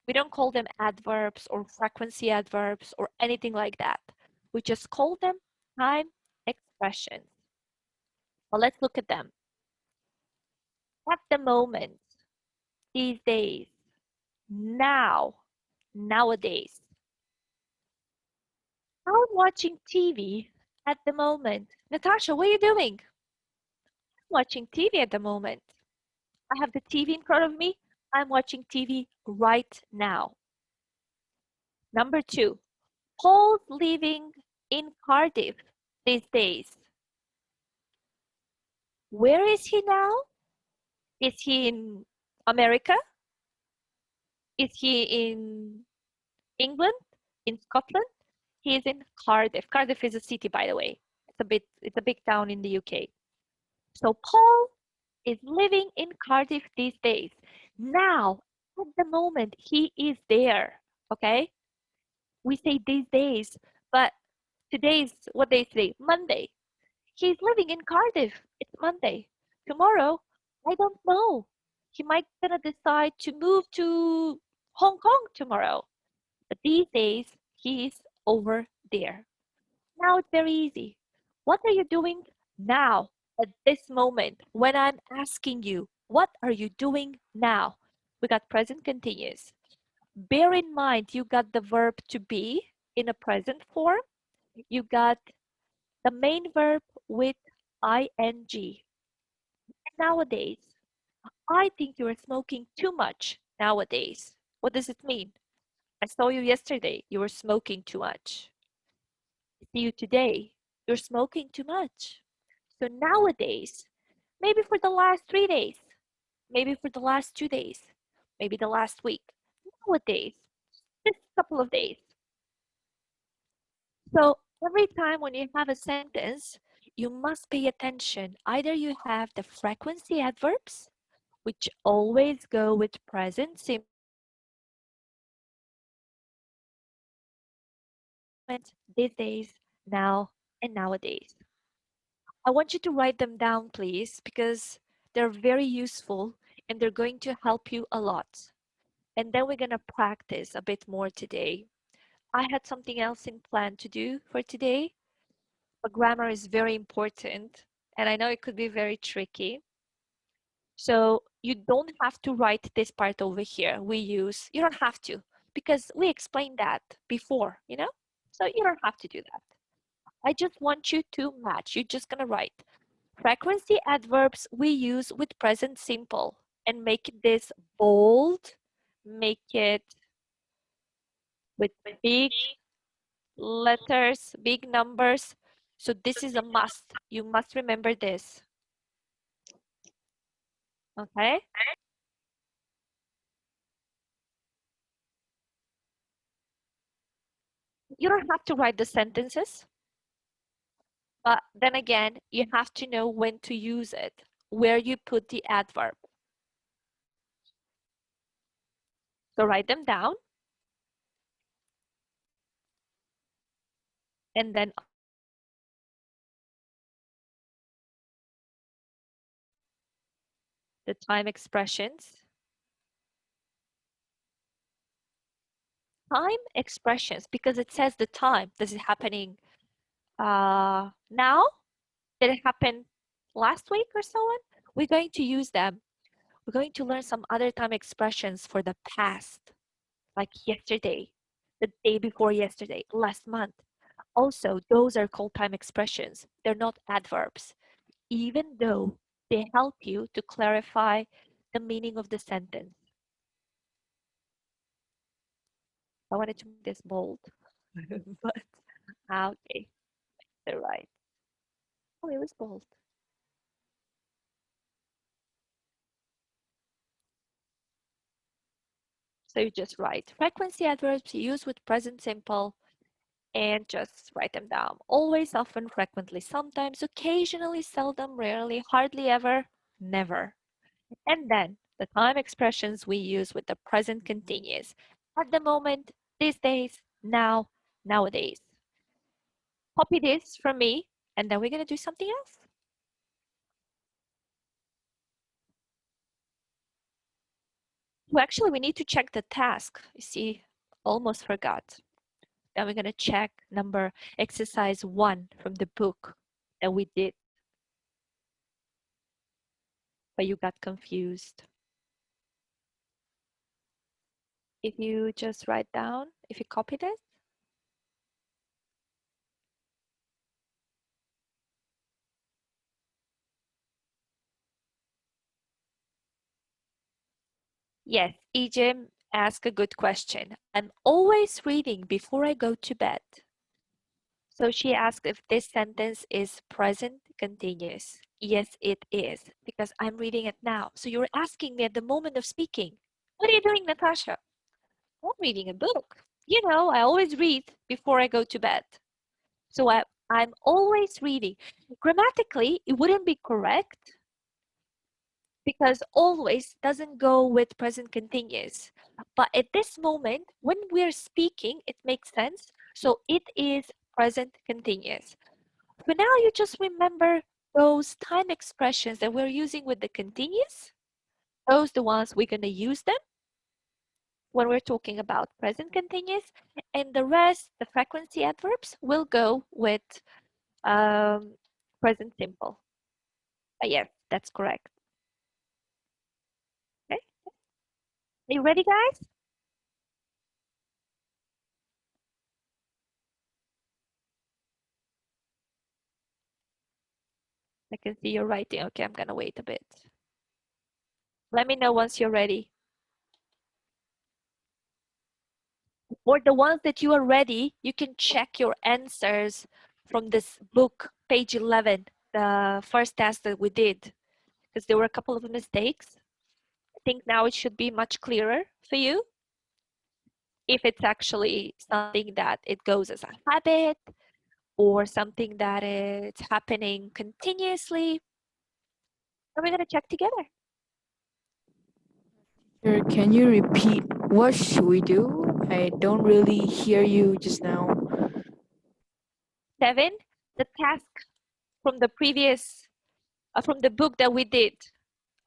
We don't call them adverbs or frequency adverbs or anything like that. We just call them time expressions. Well, let's look at them. At the moment, these days, now, nowadays. I'm watching TV at the moment. Natasha, what are you doing? I'm watching TV at the moment. I have the TV in front of me. I'm watching TV right now. Number two, Paul's living in Cardiff these days. Where is he now? Is he in America? Is he in England? In Scotland? He is in Cardiff. Cardiff is a city, by the way. It's a big town in the UK. So Paul is living in Cardiff these days. Now, at the moment, he is there. Okay? We say these days, but today's what day is today? Monday. He's living in Cardiff. It's Monday. Tomorrow, I don't know. He might gonna decide to move to Hong Kong tomorrow. But these days, he's over there. Now it's very easy. What are you doing now at this moment when I'm asking you, what are you doing now? We got present continuous. Bear in mind, you got the verb to be in a present form. You got the main verb with ing. Nowadays, I think you are smoking too much nowadays. What does it mean? I saw you yesterday. You were smoking too much. I see you today. You're smoking too much. So nowadays, maybe for the last 3 days, maybe for the last 2 days, maybe the last week, nowadays, just a couple of days. So every time when you have a sentence, you must pay attention. Either you have the frequency adverbs, which always go with present simple, these days, now, and nowadays. I want you to write them down, please, because they're very useful and they're going to help you a lot. And then we're going to practice a bit more today. I had something else in plan to do for today, but grammar is very important. And I know it could be very tricky. So you don't have to write this part over here. You don't have to, because we explained that before, you know? So you don't have to do that. I just want you to match. You're just gonna write frequency adverbs we use with present simple and make this bold, make it with big letters, big numbers. So this is a must. You must remember this. Okay? You don't have to write the sentences, but then again, you have to know when to use it, where you put the adverb. So write them down. And then the time expressions. Time expressions, because it says the time. This is happening now? Did it happen last week or so on? We're going to use them. We're going to learn some other time expressions for the past, like yesterday, the day before yesterday, last month. Also, those are called time expressions. They're not adverbs, even though they help you to clarify the meaning of the sentence. I wanted to make this bold, but okay, they're right. Oh, it was bold. So you just write frequency adverbs used with present simple and just write them down. Always, often, frequently, sometimes, occasionally, seldom, rarely, hardly ever, never. And then the time expressions we use with the present continuous. At the moment, these days, now, nowadays. Copy this from me, and then we're going to do something else. Well, actually, we need to check the task. You see, almost forgot. Then we're going to check number exercise 1 from the book that we did. But you got confused. If you just write down, if you copy this, yes, Ejim asked a good question. I'm always reading before I go to bed. So she asked if this sentence is present continuous. Yes, it is, because I'm reading it now. So you're asking me at the moment of speaking, what are you doing, Natasha? I'm reading a book. You know, I always read before I go to bed. So I'm always reading. Grammatically, it wouldn't be correct because always doesn't go with present continuous. But at this moment, when we're speaking, it makes sense. So it is present continuous. For now, you just remember those time expressions that we're using with the continuous. Those the ones we're going to use them when we're talking about present continuous. And the rest, the frequency adverbs, will go with present simple. Yes, that's correct. Okay. Are you ready, guys? I can see you're writing. Okay, I'm gonna wait a bit. Let me know once you're ready. For the ones that you are ready, you can check your answers from this book, page 11, the first test that we did, because there were a couple of mistakes. I think now it should be much clearer for you. If it's actually something that it goes as a habit or something that it's happening continuously, and we're gonna check together. Can you repeat what should we do? I don't really hear you just now. 7, the task from the previous, from the book that we did.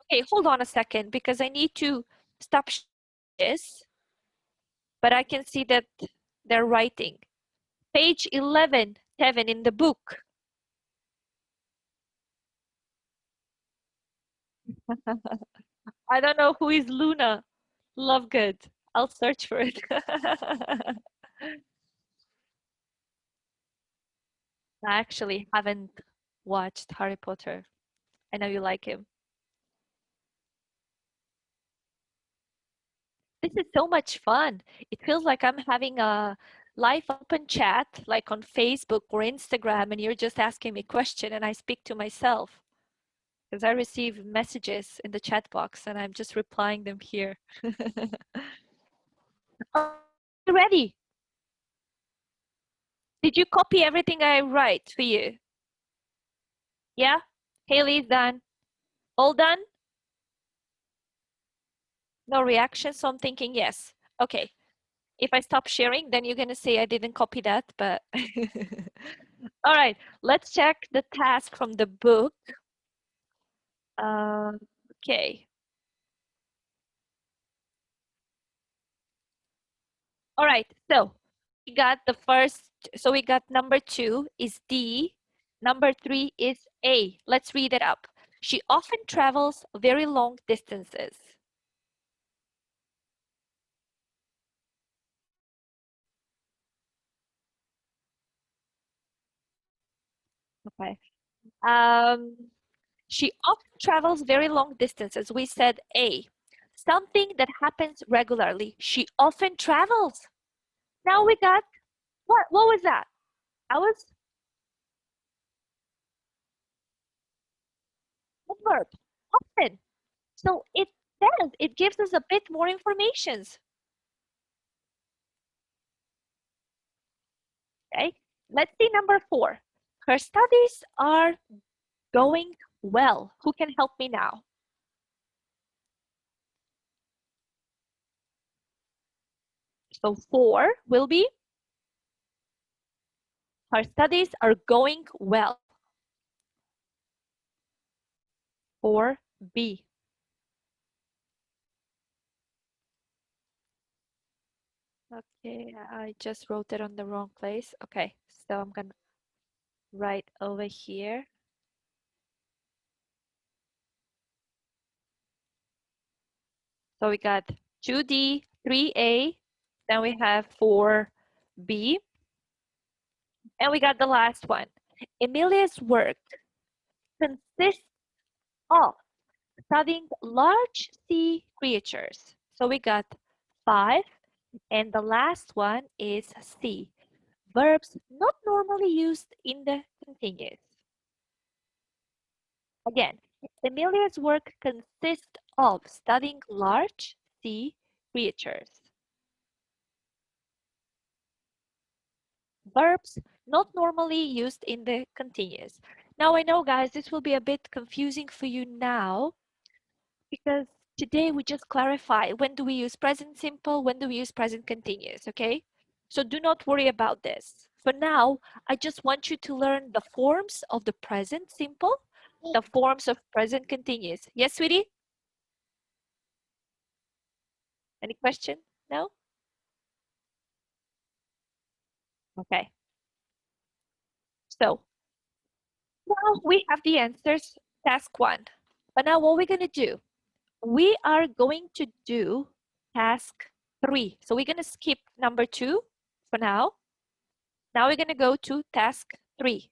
Okay, hold on a second because I need to stop this, but I can see that they're writing. Page 11, Kevin, in the book. I don't know who is Luna Lovegood. I'll search for it. I actually haven't watched Harry Potter. I know you like him. This is so much fun. It feels like I'm having a live open chat, like on Facebook or Instagram, and you're just asking me a question and I speak to myself. Because I receive messages in the chat box and I'm just replying them here. Are you ready? Did you copy everything I write for you? Yeah? Haley's done. All done? No reaction, so I'm thinking yes. Okay. If I stop sharing, then you're going to say I didn't copy that, but all right, let's check the task from the book. Okay. All right, so we got the first, so we got number 2 is D, number 3 is A. Let's read it up. She often travels very long distances. Okay. She often travels very long distances. We said A. Something that happens regularly. She often travels. Now we got, what was that? That was a verb, often. So it says, it gives us a bit more information. Okay, let's see number 4. Her studies are going well. Who can help me now? So 4 will be, her studies are going well. 4B. Okay, I just wrote it on the wrong place. Okay, so I'm gonna write over here. So we got 2D, 3A, then we have 4B, and we got the last one. Emilia's work consists of studying large sea creatures. So we got 5, and the last one is C. Verbs not normally used in the continuous. Again, Emilia's work consists of studying large sea creatures. Verbs not normally used in the continuous. Now I know, guys, this will be a bit confusing for you now because today we just clarify when do we use present simple, when do we use present continuous, okay? So do not worry about this. For now, I just want you to learn the forms of the present simple, the forms of present continuous. Yes, sweetie? Any question? No? Okay. So now we have the answers, task 1. But now what we're going to do? We are going to do task 3. So we're going to skip number 2 for now. Now we're going to go to task 3.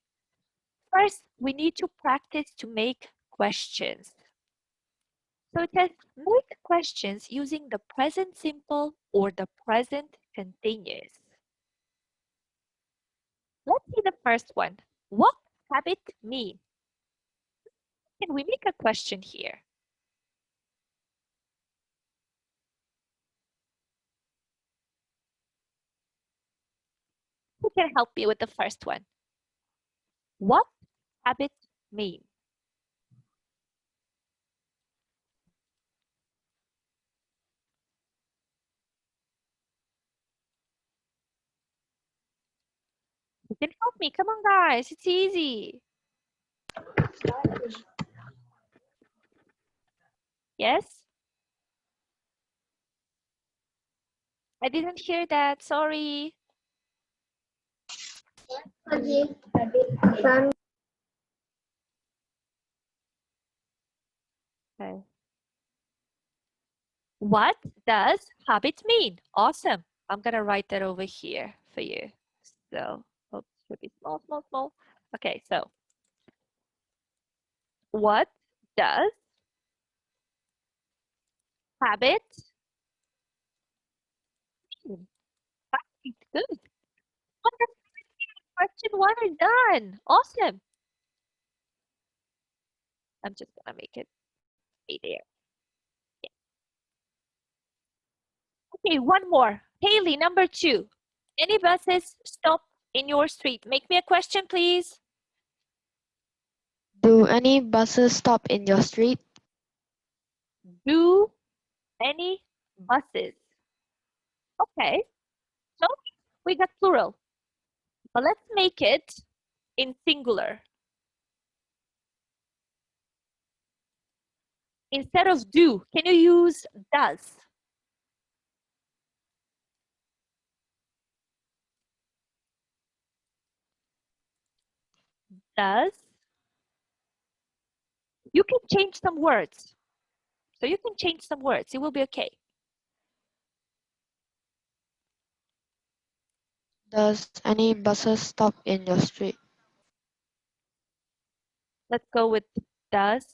First, we need to practice to make questions. So it says make questions using the present simple or the present continuous. Let's see the first one. What habit mean? Can we make a question here? Who can help me with the first one? What habit mean? You can help me. Come on, guys. It's easy. Yes? I didn't hear that. Sorry. Okay. What does habit mean? Awesome. I'm gonna write that over here for you. So, oops, should be small, small, small. Okay, so what does habit mean? Right, good. Wonderful. Question one is done. Awesome. I'm just gonna make it stay there. Yeah. Okay, one more. Haley, number two. Any buses stop in your street? Make me a question, please. Do any buses stop in your street? Do any buses? Okay, so we got plural. But let's make it in singular. Instead of do, can you use does? Does. You can change some words. So you can change some words. It will be okay. Does any buses stop in your street? Let's go with does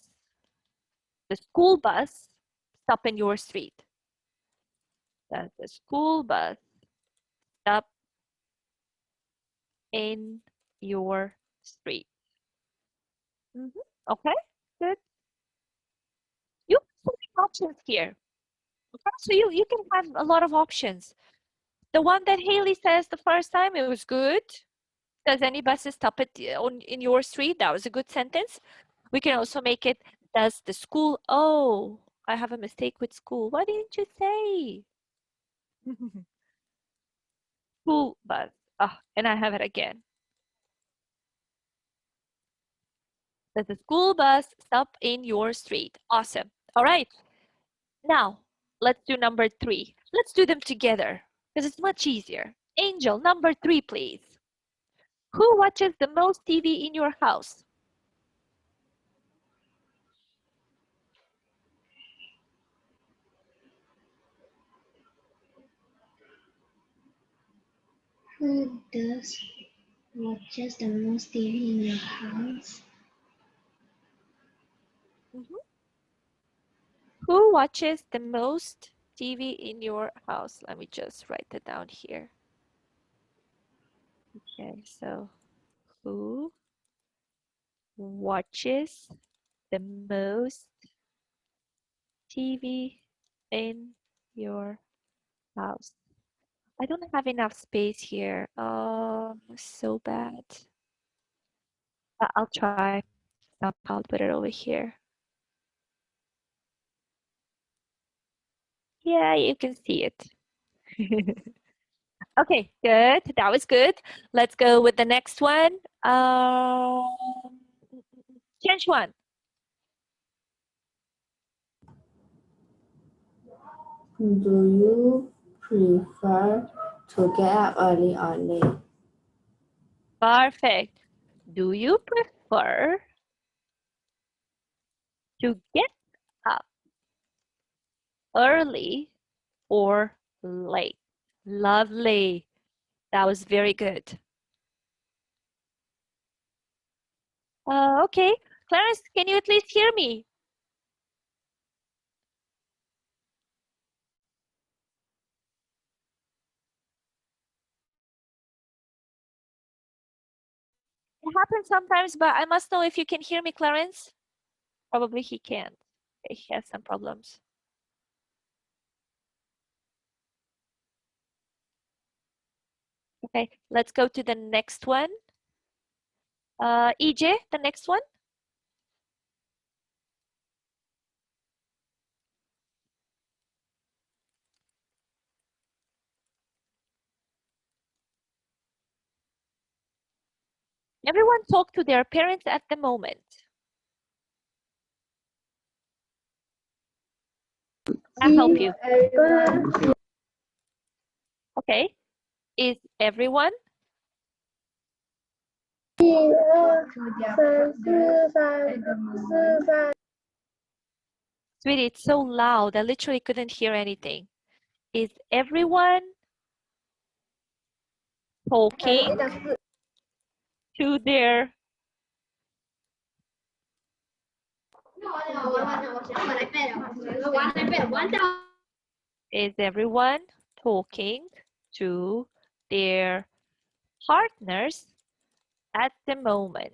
the school bus stop in your street? Does the school bus stop in your street? Okay, good. You have so many options here. Okay, so you can have a lot of options. The one that Haley says the first time, it was good. Does any buses stop in your street? That was a good sentence. We can also make it, does the school, oh, I have a mistake with school. Why didn't you say? School bus. Ah, and I have it again. Does the school bus stop in your street? Awesome. All right. Now, let's do number three. Let's do them together because it's much easier. Angel, number three, please. Who watches the most TV in your house? Who does watches the most TV in your house? Who watches the most TV in your house? Let me just write it down here. Okay, so who watches the most TV in your house? I don't have enough space here. Oh, so bad. I'll try. I'll put it over here. Yeah, you can see it. Okay, good. That was good. Let's go with the next one. Change one. Do you prefer to get up early or late? Perfect. Do you prefer to get up early or late? Lovely. That was very good. Okay. Clarence, can you at least hear me? It happens sometimes, but I must know if you can hear me, Clarence. Probably he can't. He has some problems. Okay, let's go to the next one. EJ, the next one. Everyone talk to their parents at the moment. I'll help you. Okay. Is everyone? Sweetie, it's so loud. I literally couldn't hear anything. Is everyone talking to their Is everyone talking to their partners at the moment?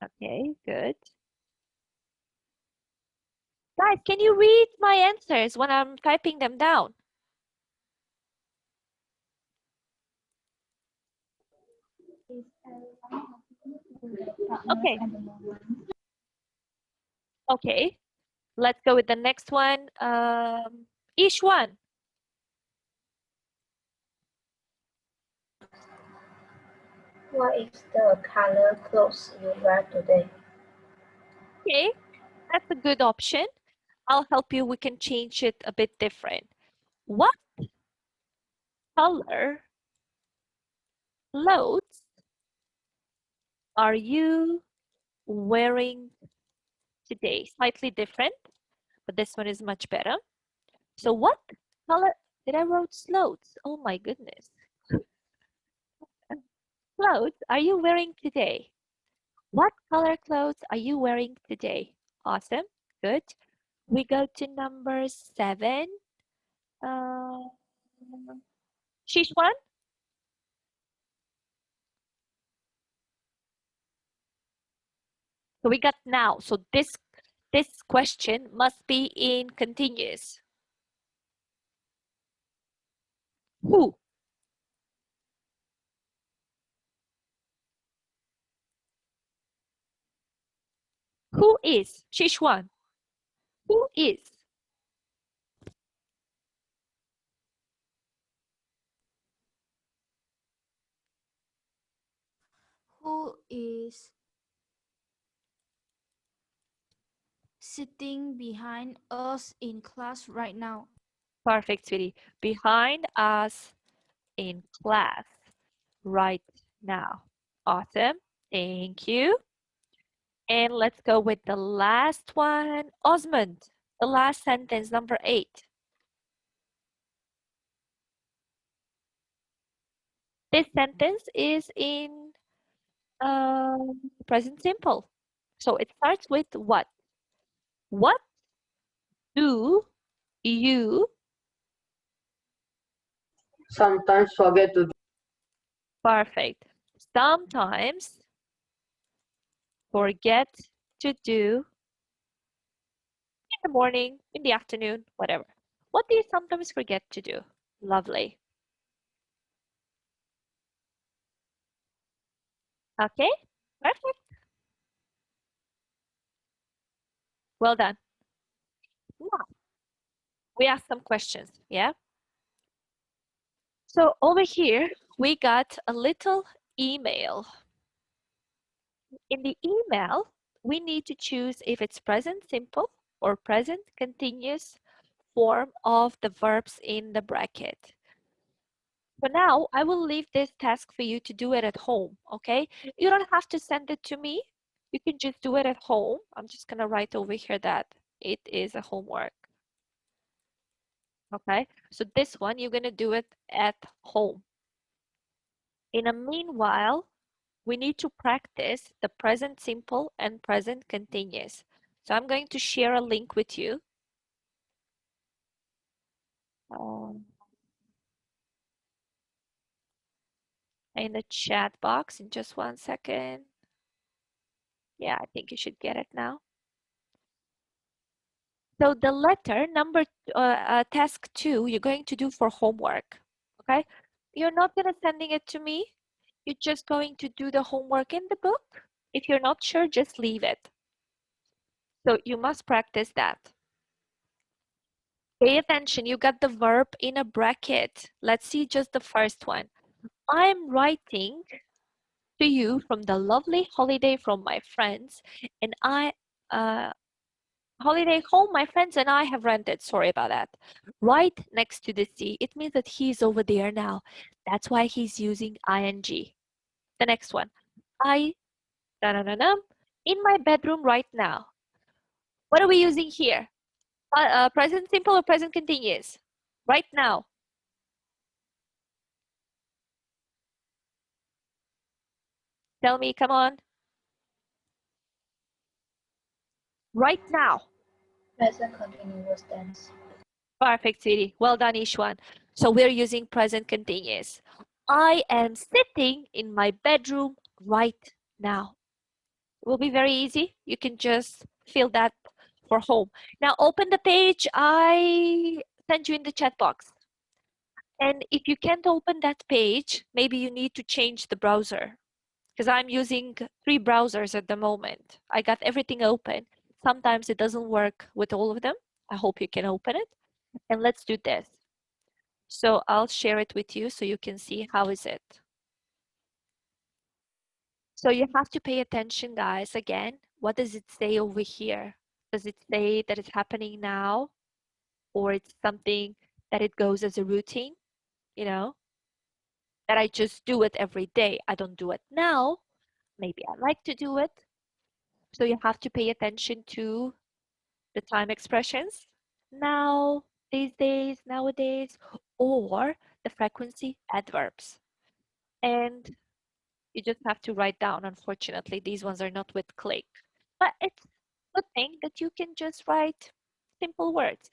Okay, good. Guys, can you read my answers when I'm typing them down? Okay. Okay. Let's go with the next one. Each one. What is the color clothes you wear today? Okay, that's a good option. I'll help you. We can change it a bit different. What color clothes are you wearing today? Slightly different, but this one is much better. So what color did I wrote clothes? Oh my goodness. Clothes are you wearing today? What color clothes are you wearing today? Awesome. Good. We go to number 7. Shishwan? So we got now. So this question must be in continuous. Who? Who is? Shishwan. Who is? Who is sitting behind us in class right now? Perfect, sweetie. Behind us in class right now. Awesome. Thank you. And let's go with the last one. Osmond, the last sentence, number 8. This sentence is in present simple. So it starts with what? What do you Sometimes forget to do. perfect sometimes forget to do in the morning, in the afternoon, whatever? What do you sometimes forget to do? Lovely. Okay, perfect. Well done. Now, we asked some questions, yeah? So over here, we got a little email. In the email, we need to choose if it's present simple or present continuous form of the verbs in the bracket. For now, I will leave this task for you to do it at home, okay? You don't have to send it to me. You can just do it at home. I'm just gonna write over here that it is a homework. Okay, so this one, you're gonna do it at home. In a meanwhile, we need to practice the present simple and present continuous. So I'm going to share a link with you. In the chat box in just 1 second. Yeah, I think you should get it now. So the letter number task 2, you're going to do for homework, okay? You're not gonna sending it to me. You're just going to do the homework in the book. If you're not sure, just leave it. So you must practice that. Pay attention, you got the verb in a bracket. Let's see just the first one. I'm writing to you from the lovely holiday from my friends, and Holiday home, my friends and I have rented. Sorry about that. Right next to the sea. It means that he's over there now. That's why he's using ing. The next one. I, da-da-da-da, in my bedroom right now. What are we using here? Present simple or present continuous? Right now. Tell me, come on. Right now. Present continuous tense. Perfect, sweetie. Well done, Ishwan. So we're using present continuous. I am sitting in my bedroom right now. It will be very easy. You can just fill that for home. Now open the page I sent you in the chat box. And if you can't open that page, maybe you need to change the browser because I'm using 3 browsers at the moment. I got everything open. Sometimes it doesn't work with all of them. I hope you can open it. And let's do this. So I'll share it with you so you can see how is it. So you have to pay attention, guys. Again, what does it say over here? Does it say that it's happening now? Or it's something that it goes as a routine, you know, that I just do it every day. I don't do it now. Maybe I like to do it. So you have to pay attention to the time expressions. Now, these days, nowadays, or the frequency adverbs. And you just have to write down. Unfortunately, these ones are not with click. But it's a good thing that you can just write simple words.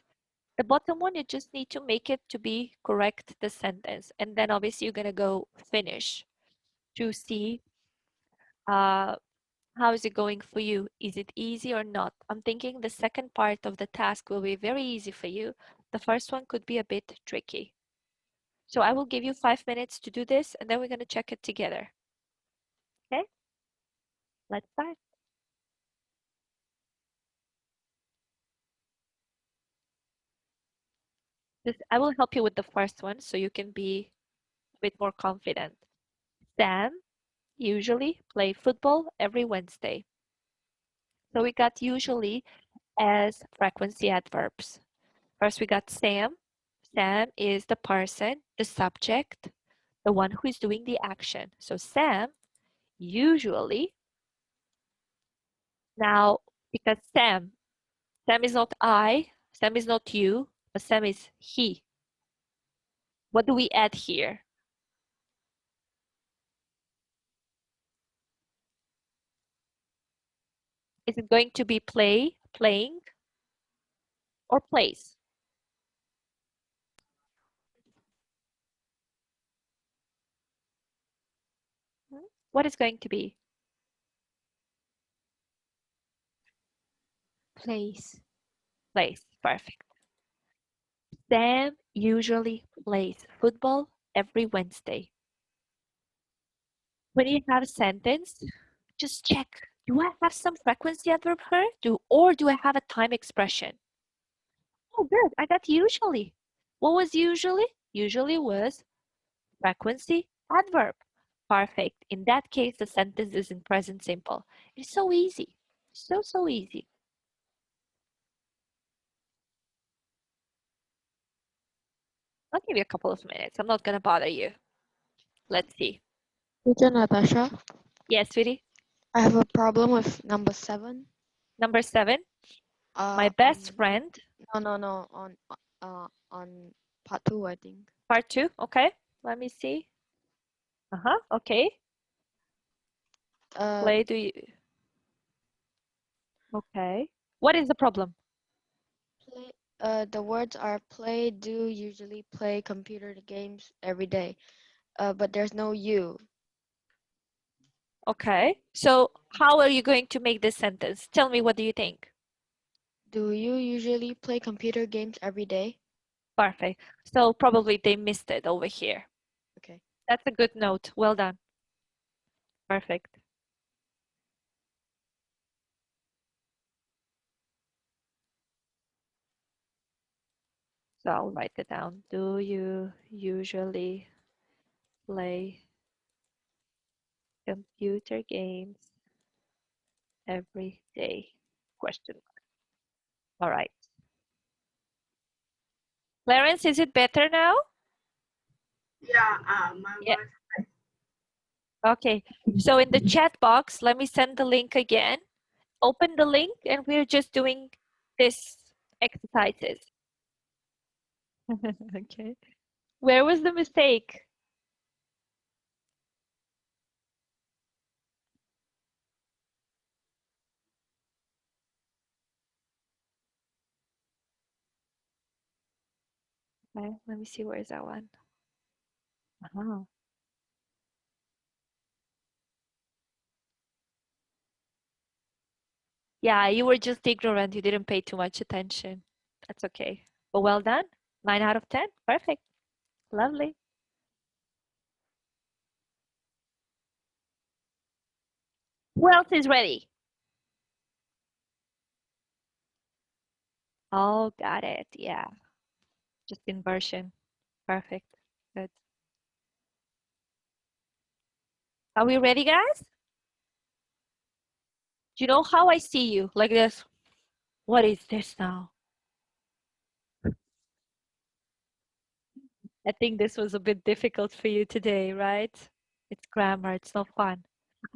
The bottom one, you just need to make it to be correct the sentence. And then obviously you're gonna go finish to see how is it going for you? Is it easy or not? I'm thinking the second part of the task will be very easy for you. The first one could be a bit tricky. So I will give you 5 minutes to do this and then we're gonna check it together. Okay, let's start. I will help you with the first one so you can be a bit more confident. Sam usually play football every Wednesday. So we got usually as frequency adverbs. First we got Sam. Sam is the person, the subject, the one who is doing the action. So Sam usually, now because Sam is not I, Sam is not you, but Sam is he. What do we add here? Is it going to be play, playing, or plays? What is going to be? Plays. Plays. Perfect. Sam usually plays football every Wednesday. When you have a sentence, just check. Do I have some frequency adverb here? Or do I have a time expression? Oh, good. I got usually. What was usually? Usually was frequency adverb. Perfect. In that case, the sentence is in present simple. It's so easy. So easy. I'll give you a couple of minutes. I'm not going to bother you. Let's see. Teacher Natasha, Yes, sweetie. I have a problem with number 7. Number 7. My best friend. No, on part 2, I think. Part 2. Okay. Let me see. Okay. Play do you... Okay. What is the problem? The words are play, do, usually play computer games every day. But there's no you. Okay. So how are you going to make this sentence? Tell me, what do you think? Do you usually play computer games every day? Perfect. So probably they missed it over here. Okay. That's a good note. Well done. Perfect. So I'll write it down. Do you usually play computer games every day? Question mark. All right. Clarence, is it better now? Yeah, Yeah. Okay. So in the chat box, let me send the link again. Open the link and we're just doing this exercises. Okay. Where was the mistake? Okay, let me see, where is that one? Oh. Yeah, you were just ignorant. You didn't pay too much attention. That's okay. But well done. 9 out of 10. Perfect. Lovely. Who else is ready? Oh, got it. Yeah. Just inversion. Perfect. Good. Are we ready, guys? Do you know how I see you? Like this. What is this now? I think this was a bit difficult for you today, right? It's grammar. It's not fun.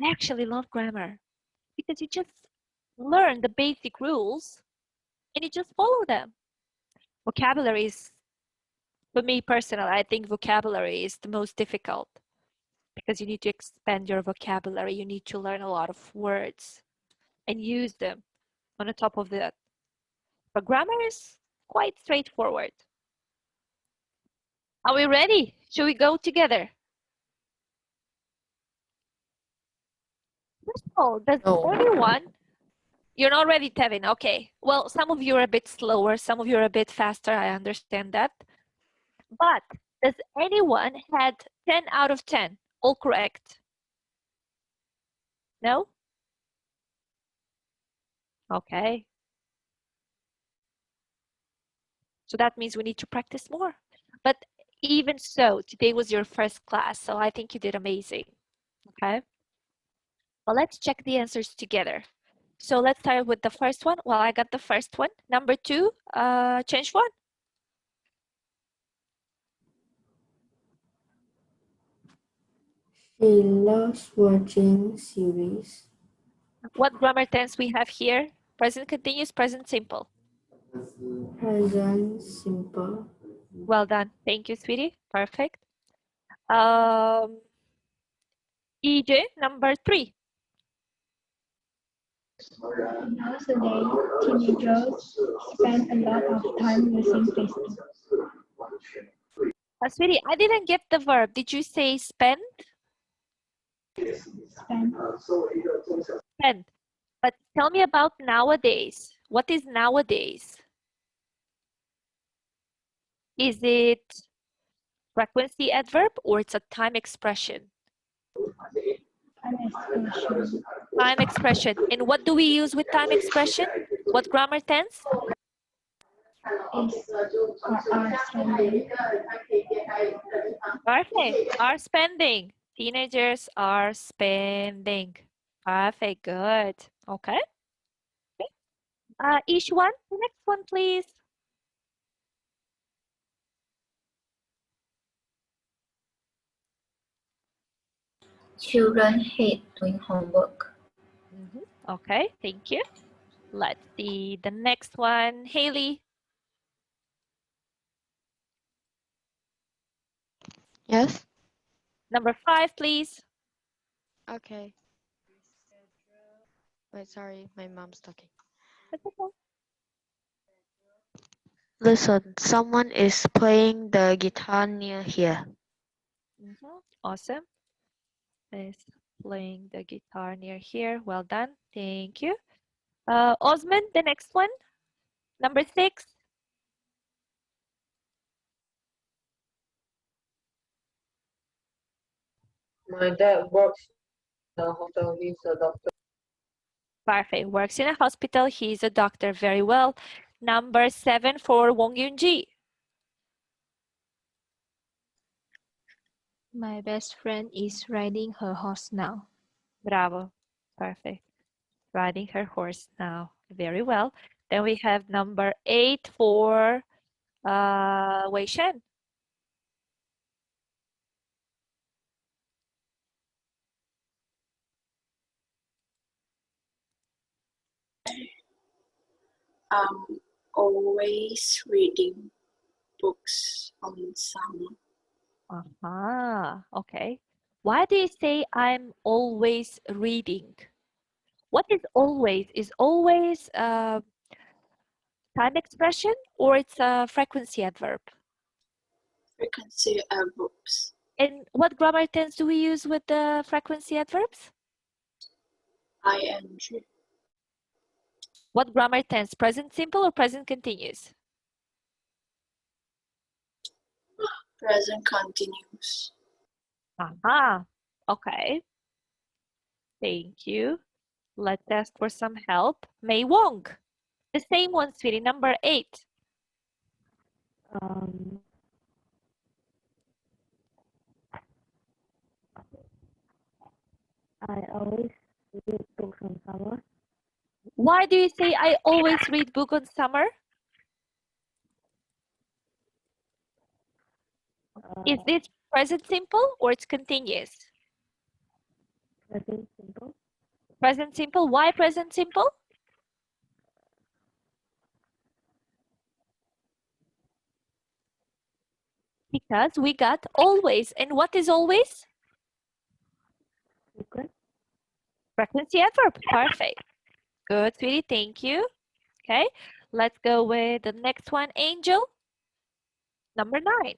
I actually love grammar because you just learn the basic rules and you just follow them. Vocabulary is, for me personally, I think vocabulary is the most difficult because you need to expand your vocabulary. You need to learn a lot of words and use them on the top of that. But grammar is quite straightforward. Are we ready? Should we go together? First of all, does No. anyone, you're not ready, Tevin, okay. Well, some of you are a bit slower, some of you are a bit faster, I understand that. But does anyone had 10 out of 10? All correct? No? Okay. So that means we need to practice more. But even so, today was your first class, so I think you did amazing. Okay. Well, let's check the answers together. So let's start with the first one. Well, I got the first one. Number 2, change one. She loves watching series. What grammar tense we have here? Present continuous, present simple. Present simple. Well done. Thank you, sweetie. Perfect. Um, EJ, number 3. Nowadays, teenagers spend a lot of time using Facebook. Sweetie, I didn't get the verb. Did you say spend? Spend Spend. But tell me about nowadays. What is nowadays? Is it frequency adverb or it's a time expression? an expression Time expression. And what do we use with time expression? What grammar tense? is or are spending. Perfect. Are spending. Teenagers are spending. Perfect. Good. Okay. Each one. The next one, please. Children hate doing homework. Okay. Thank you. Let's see the next one. Haley. Yes? Number 5, please. Okay. Wait, sorry, my mom's talking. That's okay. Listen, someone is playing the guitar near here. Awesome. Is playing the guitar near here. Well done. Thank you. Osman, the next one. Number 6. My dad works in a hotel. He's a doctor. Perfect. Works in a hospital. He's a doctor. Very well. Number 7 for Wong Yun-ji. My best friend is riding her horse now. Bravo. Perfect. Riding her horse now. Very well. Then we have number 8 for Wei Shen. I'm always reading books on summer. Okay. Why do you say I'm always reading? What is always? Is always a time expression or it's a frequency adverb? Frequency adverbs. And what grammar tense do we use with the frequency adverbs? ing. What grammar tense? Present simple or present continuous? Present continuous. Okay. Thank you. Let's ask for some help. Mei Wong. The same one, sweetie, number 8. I always read books on summer. Why do you say I always read book on summer? Is this present simple or it's continuous? Present simple. Present simple. Why present simple? Because we got always. And what is always? Frequent. Frequency adverb. Perfect. Good, sweetie. Thank you. Okay. Let's go with the next one, Angel. Number 9.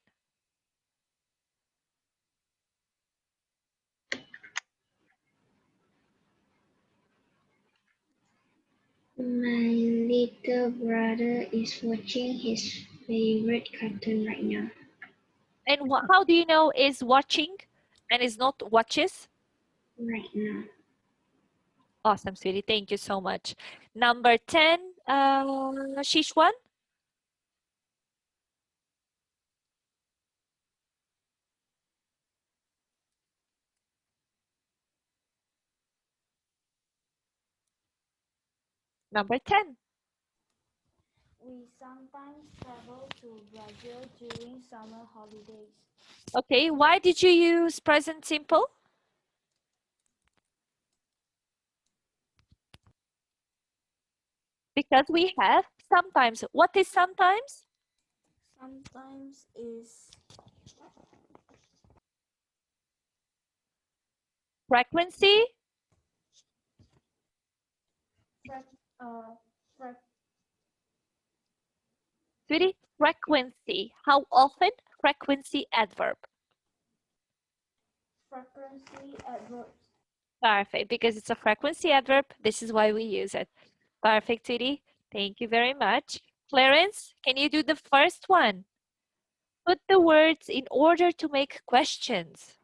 My little brother is watching his favorite cartoon right now. And how do you know is watching and is not watches? Right now. Awesome, sweetie. Thank you so much. Number 10, Shishwan. Number 10. We sometimes travel to Brazil during summer holidays. Okay, why did you use present simple? Because we have sometimes. What is sometimes? Sometimes is Frequency. Sweetie, frequency. How often? Frequency adverb. frequency adverbs. Perfect, because it's a frequency adverb. This is why we use it. Perfect, sweetie. Thank you very much. Clarence, can you do the first one? Put the words in order to make questions.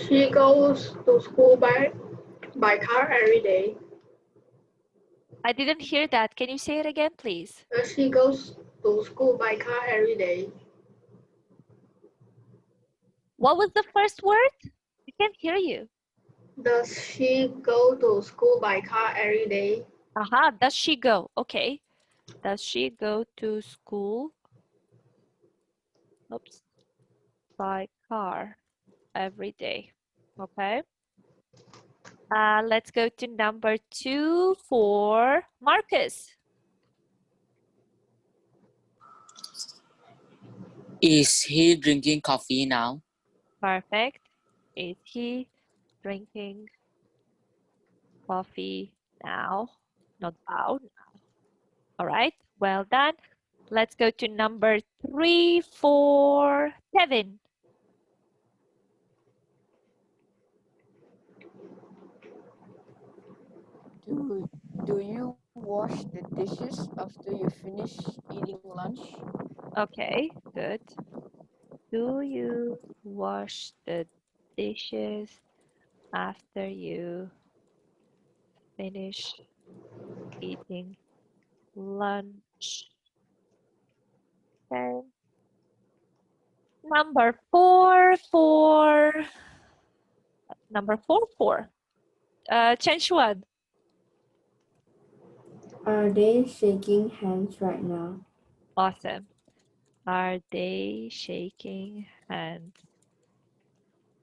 She goes to school by car every day. I didn't hear that. Can you say it again, please? She goes to school by car every day. What was the first word? I can't hear you. Does she go to school by car every day? Aha, does she go? Okay. Does she go to school? Oops. By car every day. Okay. Let's go to number 2 for Marcus. Is he drinking coffee now? Perfect. Is he drinking coffee now? Not now. All right. Well done. Let's go to number 3 for Kevin. Do you wash the dishes after you finish eating lunch? Okay, good. Do you wash the dishes after you finish eating lunch? Okay. Number 4 for Chen Xuan. Are they shaking hands right now? Awesome. Are they shaking hands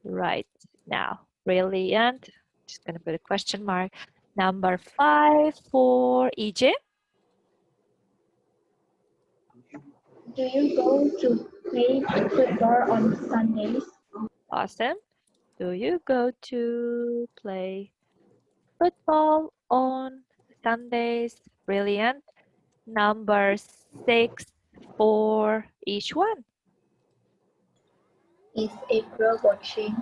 right now? Brilliant. Just gonna put a question mark. Number 5 for EJ. Do you go to play football on Sundays? Awesome. Do you go to play football on Sundays? Brilliant. Number 6 for each one. Is April watching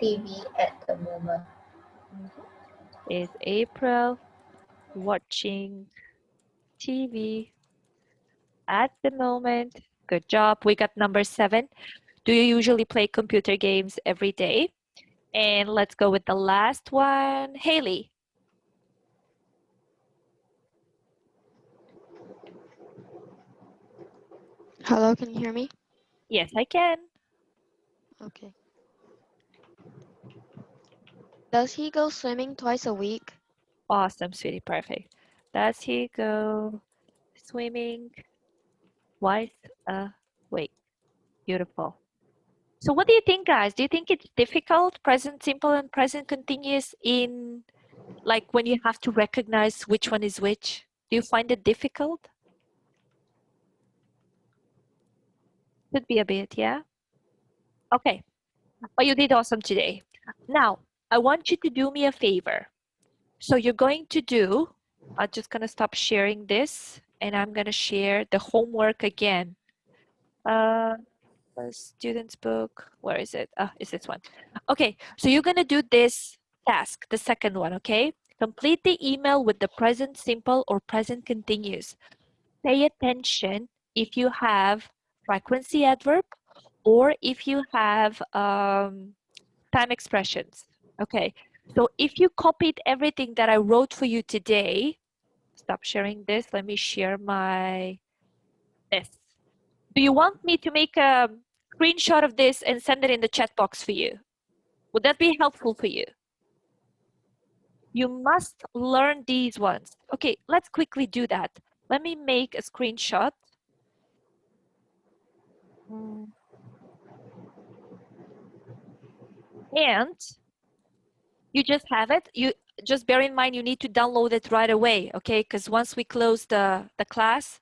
TV at the moment? Is April watching TV at the moment? Good job. We got number 7. Do you usually play computer games every day? And let's go with the last one. Haley. Hello, can you hear me? Yes, I can. Okay. Does he go swimming twice a week? Awesome, sweetie. Perfect. Does he go swimming twice a week? Beautiful. So what do you think, guys? Do you think it's difficult, present simple and present continuous in like when you have to recognize which one is which? Do you find it difficult? Could be a bit, yeah? Okay, but you did awesome today. Now, I want you to do me a favor. So you're going to do, I'm just gonna stop sharing this and I'm gonna share the homework again. Student's book, where is it? It's this one. Okay, so you're gonna do this task, the second one, okay? Complete the email with the present simple or present continuous. Pay attention if you have frequency adverb or if you have time expressions. Okay, so if you copied everything that I wrote for you today, stop sharing this. Let me share this. Do you want me to make a screenshot of this and send it in the chat box for you? Would that be helpful for you? You must learn these ones. Okay, let's quickly do that. Let me make a screenshot. And you just have it. You just bear in mind you need to download it right away, okay? Because once we close the class,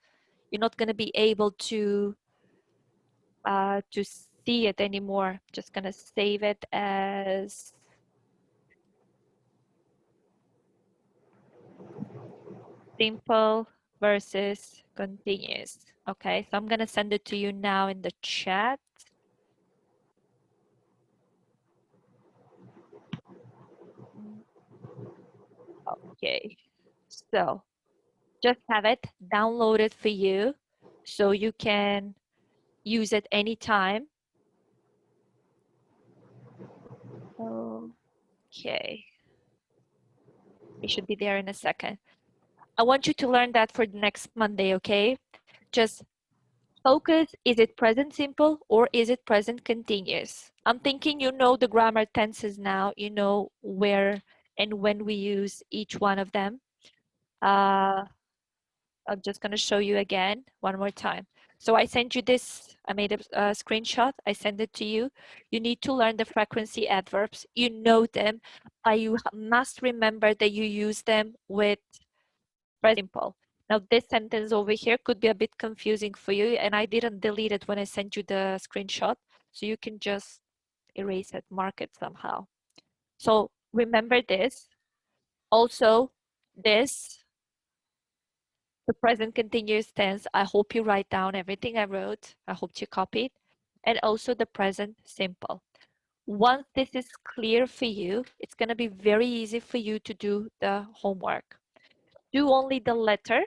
you're not going to be able to see it anymore. Just going to save it as simple versus continuous. Okay, so I'm going to send it to you now in the chat. Okay, so just have it downloaded for you so you can use it anytime. Okay, it should be there in a second. I want you to learn that for the next Monday, okay? Just focus, is it present simple or is it present continuous? I'm thinking you know the grammar tenses now, you know where and when we use each one of them. I'm just going to show you again one more time. So I sent you this, I made a screenshot, I sent it to you. You need to learn the frequency adverbs. You know them, but you must remember that you use them with present simple. Now this sentence over here could be a bit confusing for you and I didn't delete it when I sent you the screenshot. So you can just erase it, mark it somehow. So remember this. Also, this, the present continuous tense, I hope you write down everything I wrote. I hope you copied. And also the present simple. Once this is clear for you, it's going to be very easy for you to do the homework. Do only the letter,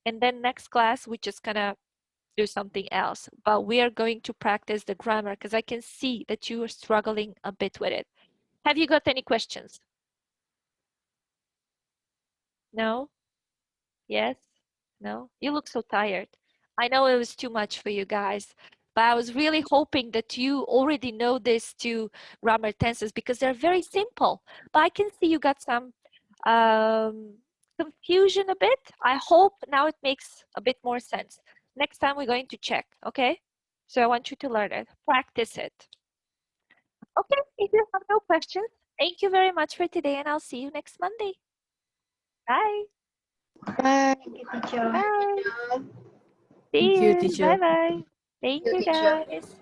and then next class, we're just going to do something else. But we are going to practice the grammar because I can see that you are struggling a bit with it. Have you got any questions? No? Yes? No? You look so tired. I know it was too much for you guys, but I was really hoping that you already know these two grammar tenses because they're very simple. But I can see you got some confusion a bit, I hope now it makes a bit more sense. Next time we're going to check, okay? So I want you to learn it, practice it. Okay, if you have no questions, thank you very much for today and I'll see you next Monday. Bye. Bye. Thank you, teacher. Bye. Teacher. See Thank you, you. teacher. Bye bye. Thank You you teacher. guys.